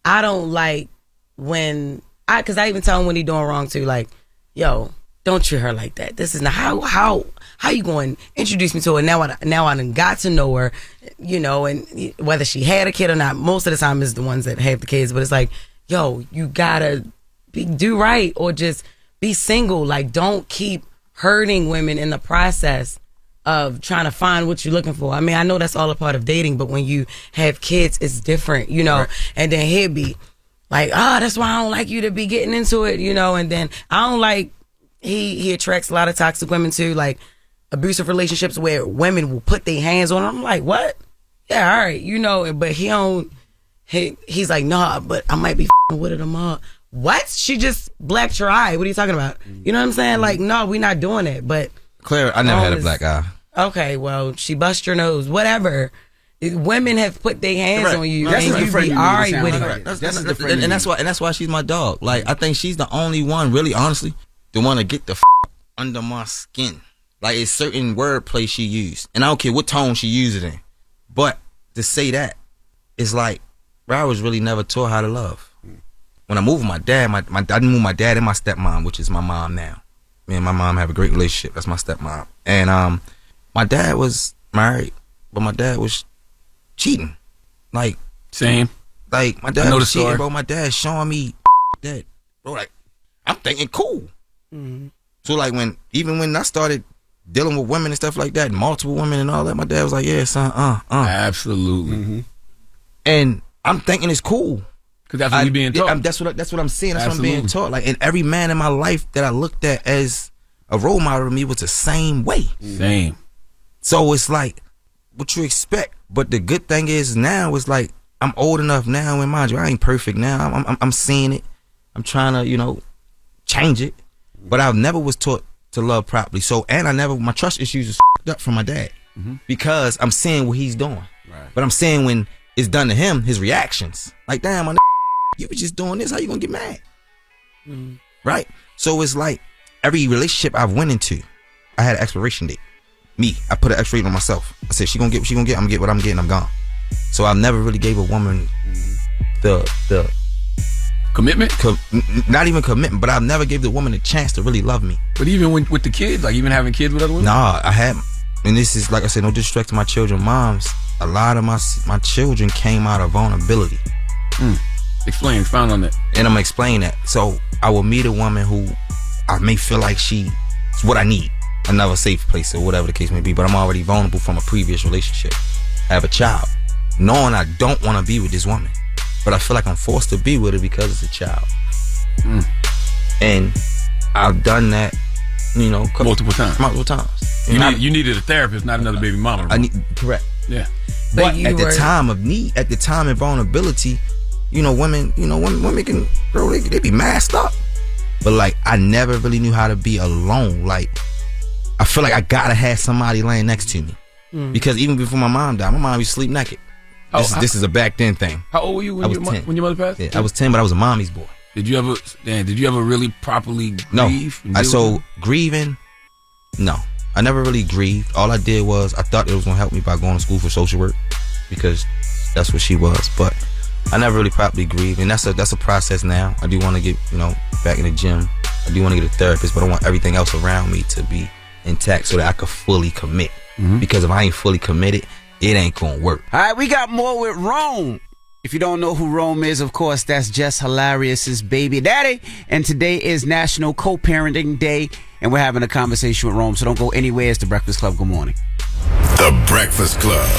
I don't like because I even tell him when he doing wrong too, like, yo, don't treat her like that. This is not how you going to introduce me to her. Now I done got to know her, and whether she had a kid or not, most of the time is the ones that have the kids, but it's like, yo, you gotta do right or just be single. Like, don't keep hurting women in the process of trying to find what you're looking for. I mean, I know that's all a part of dating, but when you have kids, it's different, Right. And then he'd be like, that's why I don't like you to be getting into it, and then I don't like, he attracts a lot of toxic women too, like abusive relationships where women will put their hands on him. I'm like, what? Yeah, all right, but he's like, nah, but I might be f***ing with her tomorrow. What? She just blacked your eye. What are you talking about? You know what I'm saying? Like, no, we're not doing that. But Claire, I never had a black eye. Okay, well, she bust your nose. Whatever. Women have put their hands on you, and you be all right with it. And that's why she's my dog. Like, I think she's the only one, really, honestly, the one to get the under my skin. Like, it's certain wordplay she used, and I don't care what tone she used it in. But to say that, it's like, I was really never taught how to love. When I moved with my dad, I didn't move my dad and my stepmom, which is my mom now. Me and my mom have a great relationship. That's my stepmom. And my dad was married, but my dad was cheating. Like, same. Like, my dad was cheating, bro. My dad showing me that, bro. Like, I'm thinking cool. So like, even when I started dealing with women and stuff like that, multiple women and all that, my dad was like, yeah, son, Absolutely. And I'm thinking it's cool. Because that's what you're being taught. That's what I'm seeing. That's Absolutely. what I'm being taught. Like, and every man in my life that I looked at as a role model to me was the same way. Same. So it's like, what you expect. But the good thing is now, it's like, I'm old enough now, and mind you, I ain't perfect now. I'm seeing it. I'm trying to, change it. But I never was taught to love properly. So, and my trust issues was f***ed up from my dad. Because I'm seeing what he's doing. Right. But I'm seeing when it's done to him, his reactions. Like, damn, my you was just doing this, how you gonna get mad? Right? So it's like, every relationship I've went into, I had an expiration date. I put an expiration on myself. I said, she gonna get what she gonna get, I'm gonna get what I'm getting, I'm gone. So I never really gave a woman the commitment? Not even commitment, but I never gave the woman a chance to really love me. But even with the kids, like even having kids with other women? Nah, I had, and this is, like I said, no disrespect to my children, moms. A lot of my children came out of vulnerability. Expound on that. And I'm gonna explain that. So I will meet a woman who I may feel like she's what I need, another safe place or whatever the case may be, but I'm already vulnerable from a previous relationship. I have a child, knowing I don't want to be with this woman, but I feel like I'm forced to be with her because it's a child. And I've done that, multiple times. You needed a therapist, not another baby mama. Correct. Yeah. But at the time of need, at the time of vulnerability, women can, bro, they be masked up. But like, I never really knew how to be alone. Like, I feel like I gotta have somebody laying next to me. Because even before my mom died, my mom used to sleep naked. This is a back then thing. How old were you when your mother passed? Yeah, I was 10, but I was a mommy's boy. Did you ever really properly grieve? No. Grieving, no. I never really grieved. All I did was, I thought it was gonna help me by going to school for social work, because that's what she was. But I never really properly grieved, and that's a process now. I do want to get back in the gym. I do want to get a therapist, but I want everything else around me to be intact so that I could fully commit. Because if I ain't fully committed, it ain't gonna work. All right, we got more with Rome. If you don't know who Rome is, of course, that's Jess Hilarious's baby daddy. And today is National Co-Parenting Day, and we're having a conversation with Rome. So don't go anywhere. It's The Breakfast Club. Good morning. The Breakfast Club.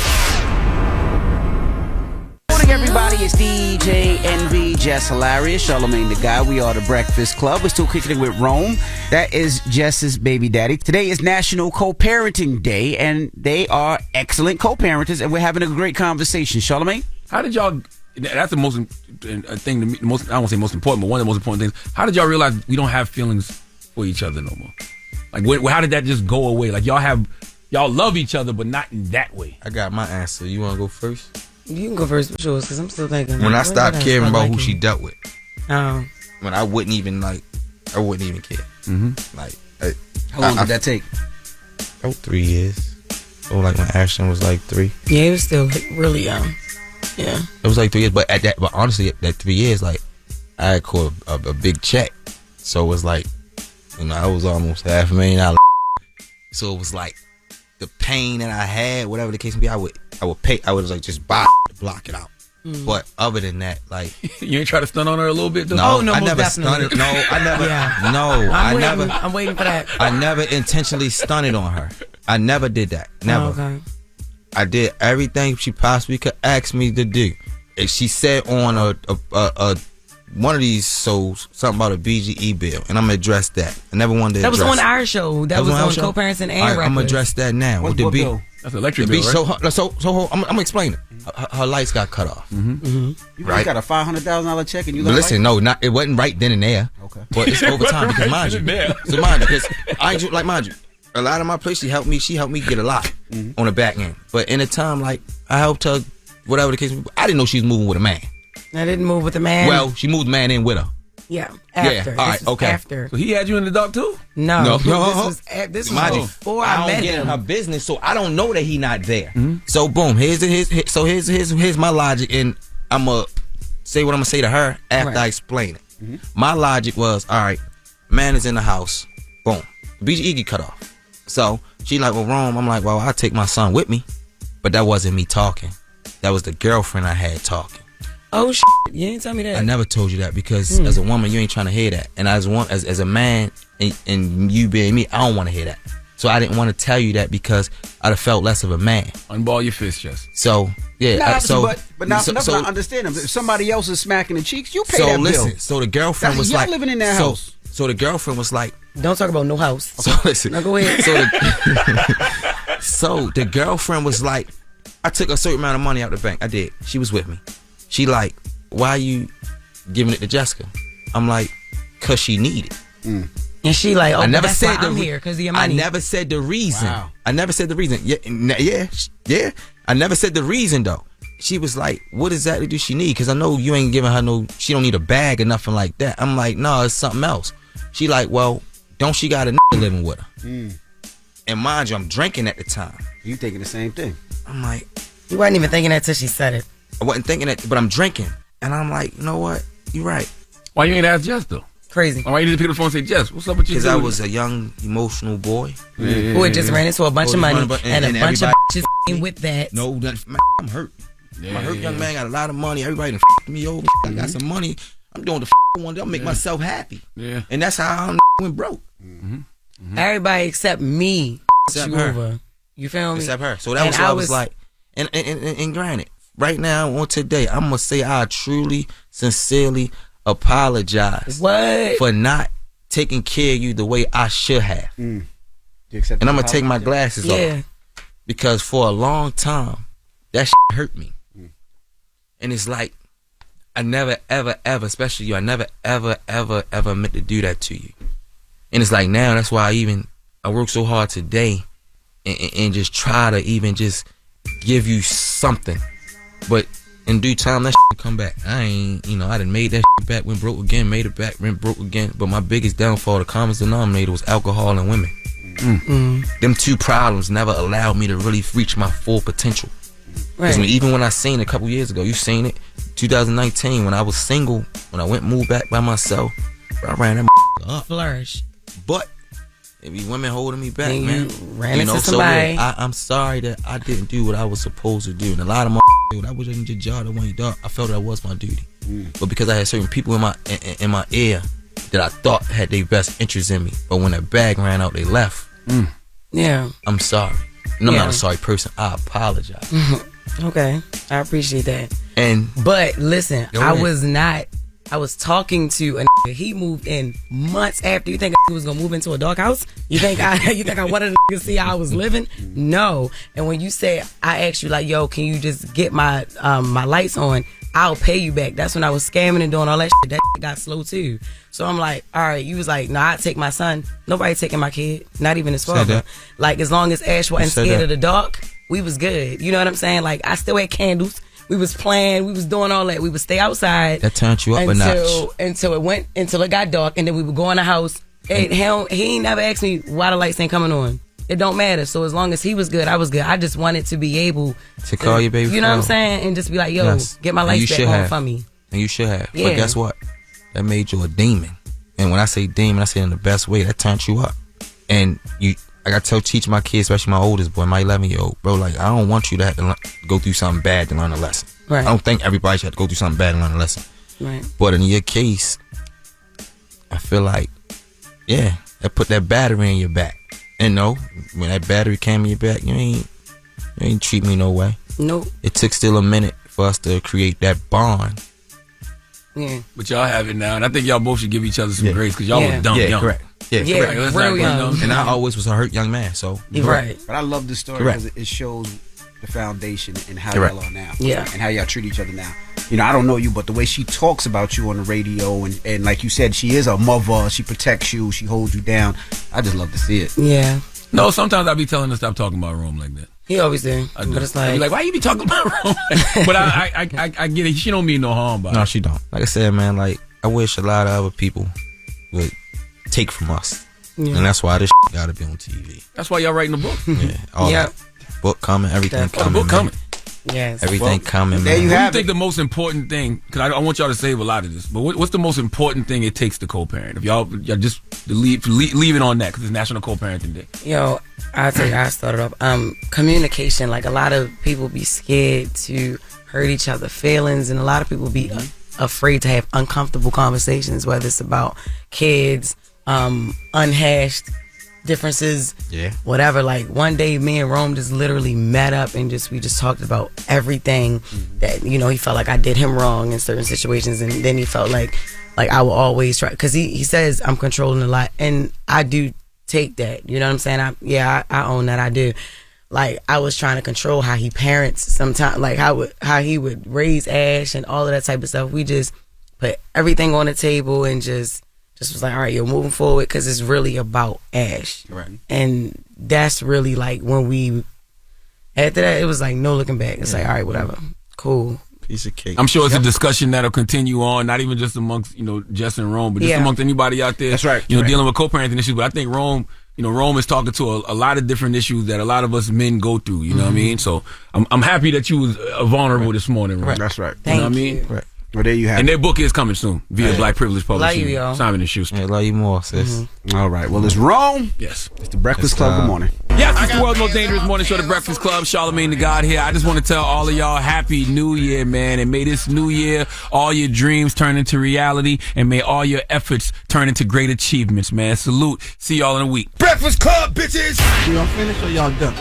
Morning, everybody. It's DJ Envy, Jess Hilarious, Charlamagne the Guy. We are The Breakfast Club. We're still kicking it with Rome. That is Jess's baby daddy. Today is National Co-Parenting Day, and they are excellent co-parenters, and we're having a great conversation. Charlamagne? How did y'all? That's the most thing to me. I don't say most important, but one of the most important things. How did y'all realize we don't have feelings for each other no more? Like, how did that just go away? Like, y'all love each other, but not in that way. I got my answer. You want to go first? You can go first with yours, because I'm still thinking. When I stopped caring about who she dealt with. When I wouldn't even care. Like, how long did that take? 3 years. So like when Ashton was like 3. Yeah, he was still really young. Yeah. It was like 3 years, but honestly, that 3 years, like, I had caught a big check. So it was like, I was almost $500,000. So it was like, the pain that I had, whatever the case may be, I would like just buy to block it out. But other than that, like, you ain't try to stun on her a little bit though? No, I never stunted. No, I never. Yeah. No, I'm waiting for that. I never intentionally stunted on her. I never did that. Never. Oh, okay. I did everything she possibly could ask me to do. If she said on a one of these shows something about a BGE bill, and I'm gonna address that. I never wanted to. That was on our show. That was on Co-Parenting and Breakfast. I'm gonna address that now. What's the bill? That's an electric bill, right? So I'm gonna explain it. Her lights got cut off. You got a $500,000 check, and you. But listen, it wasn't right then and there. Okay, but it's over time because mind you, because mind you, a lot of my place she helped me get a lot on the back end. But in a time like I helped her, whatever the case, I didn't know she was moving with a man. I didn't move with a man. Well, she moved the man in with her. Yeah, after. Yeah, all right, okay. After. So he had you in the dark too? No. This was before I met him. I don't get in her business, so I don't know that he not there. So boom, here's my logic, and I'm gonna say what I'm gonna say to her after I explain it. My logic was, all right, man is in the house. Boom, BGE get cut off. So she like, well, Rome. I'm like, well, I'll take my son with me, but that wasn't me talking. That was the girlfriend I had talking. Oh shit! You didn't tell me that. I never told you that because as a woman, you ain't trying to hear that, and as a man, and you being me, I don't want to hear that. So I didn't want to tell you that because I'd have felt less of a man. Unball your fist, Jess. So yeah. But now I understand them. If somebody else is smacking the cheeks, you pay that bill. So the girlfriend was y'all like, living in that house. So the girlfriend was like, don't talk about no house. So listen. Now go ahead. So the girlfriend was like, I took a certain amount of money out the bank. I did. She was with me. She like, why are you giving it to Jessica? I'm like, cause she need it. And she like, oh, I never that's said why I'm here because of your money. I never said the reason. Wow. I never said the reason. Yeah. I never said the reason though. She was like, what exactly do she need? Because I know you ain't giving her she don't need a bag or nothing like that. I'm like, no, it's something else. She like, well, don't she got a living with her? And mind you, I'm drinking at the time. You thinking the same thing. I'm like, you wasn't even thinking that till she said it. I wasn't thinking that, but I'm drinking. And I'm like, you know what? You're right. Why you ain't ask Jess though? Crazy. Why you didn't pick up the phone and say, Jess, what's up with you? Because I was a young, emotional boy. Who had just ran into a bunch of money and a bunch of bitches with that. No, I'm hurt. I'm a hurt young man, got a lot of money. Everybody done f***ed me over. I got some money. I'm doing the one day. I'll make myself happy. Yeah. And that's how I went broke. Everybody except me. Except you her. Over. You feel me? Except her. So that was what I was like. And granted, right now on today, I'm gonna say I truly, sincerely apologize for not taking care of you the way I should have. And I'm gonna take my glasses off because for a long time that shit hurt me. And it's like I never ever especially you, I never ever meant to do that to you. And it's like now that's why I work so hard today and just try to even just give you something. But in due time, that shit come back. I done made that shit back, went broke again, made it back, went broke again. But my biggest downfall, the common denominator, was alcohol and women. Them two problems never allowed me to really reach my full potential. Because even when I seen it a couple years ago, you seen it, 2019, when I was single, when I moved back by myself, I ran that up. Flourish. But it be women holding me back, and man. Ran into somebody. So I'm sorry that I didn't do what I was supposed to do. And a lot of my that wasn't your job, that wasn't your dog. I felt that was my duty. But because I had certain people in my ear that I thought had their best interests in me, but when that bag ran out, they left. Yeah. I'm sorry. And I'm not a sorry person. I apologize. Okay. I appreciate that. But listen, I was talking to a nigga. He moved in months after. You think I was gonna move into a doghouse? You think I wanted to see how I was living? No. And when you say, I asked you like, yo, can you just get my my lights on? I'll pay you back. That's when I was scamming and doing all that shit. That shit got slow too. So I'm like, all right. You was like, no, I'd take my son. Nobody taking my kid. Not even his father. Like as long as Ash wasn't scared of the dark, we was good. You know what I'm saying? Like I still had candles. We was playing, we was doing all that. We would stay outside. That turned you up a notch. Until it got dark, and then we would go in the house. And he ain't never asked me why the lights ain't coming on. It don't matter. So as long as he was good, I was good. I just wanted to be able to call your baby. You know what I'm saying? And just be like, yo, get my lights back on for me. And you should have. Yeah. But guess what? That made you a demon. And when I say demon, I say it in the best way. That turned you up. And I got to teach my kids, especially my oldest boy, my 11-year-old, bro, like, I don't want you to have to go through something bad to learn a lesson. Right. I don't think everybody should have to go through something bad to learn a lesson. Right. But in your case, I feel like, that put that battery in your back. And no, when that battery came in your back, you ain't treat me no way. Nope. It took still a minute for us to create that bond. Yeah. But y'all have it now, and I think y'all both should give each other some grace because y'all was dumb young. Correct. Yeah, correct. Real young. And I always was a hurt young man, so. Right. But I love this story because it shows the foundation and how y'all are now. Yeah. And how y'all treat each other now. You know, I don't know you, but the way she talks about you on the radio and like you said, she is a mother. She protects you. She holds you down. I just love to see it. Yeah. No, sometimes I be telling her to stop talking about Rome like that. He always did. But it's like, why you be talking about Rome? But I get it. She don't mean no harm by it. No, she don't. Like I said, man, like I wish a lot of other people would take from us. Yeah. And that's why this gotta be on TV. That's why y'all writing the book. That. Book coming, everything coming. Book coming. Yes. Everything coming, there man. you What do you have think the most important thing, because I want y'all to save a lot of this, but what's the most important thing it takes to co-parent? If y'all just leave it on that, because it's National Co-Parenting Day. Yo, I started off, communication. Like a lot of people be scared to hurt each other's feelings, and a lot of people be afraid to have uncomfortable conversations, whether it's about kids, unhashed differences, Yeah. whatever. Like one day, me and Rome just literally met up and we just talked about everything that he felt like I did him wrong in certain situations, and then he felt like I will always try, because he says I'm controlling a lot, and I do take that. You know what I'm saying? I own that. I do. Like I was trying to control how he parents sometimes, like how he would raise Ash and all of that type of stuff. We just put everything on the table and just was like, all right, you're moving forward, because it's really about Ash. Right. And that's really like when we, after that, it was like no looking back. It's like, all right, whatever. Cool. Piece of cake. I'm sure it's a discussion that'll continue on, not even just amongst, Jess and Rome, but just amongst anybody out there. That's right. Dealing with co-parenting issues. But I think Rome is talking to a lot of different issues that a lot of us men go through. You know what I mean? So I'm happy that you was vulnerable this morning, Rome. Right. That's right. You know what I mean? Right. Well, there you have And it. their book is coming soon via Black Privilege Publishing. Love you, y'all. Simon & Schuster. Yeah, love you more, sis. All right. Well, it's Rome. Yes. It's the Breakfast Club. Good morning. Yes, it's the world's most dangerous morning show, The Breakfast Club. Charlamagne the God here. I just want to tell all of y'all Happy New Year, man. And may this new year, all your dreams turn into reality. And may all your efforts turn into great achievements, man. Salute. See y'all in a week. Breakfast Club, bitches! Y'all finished or y'all done?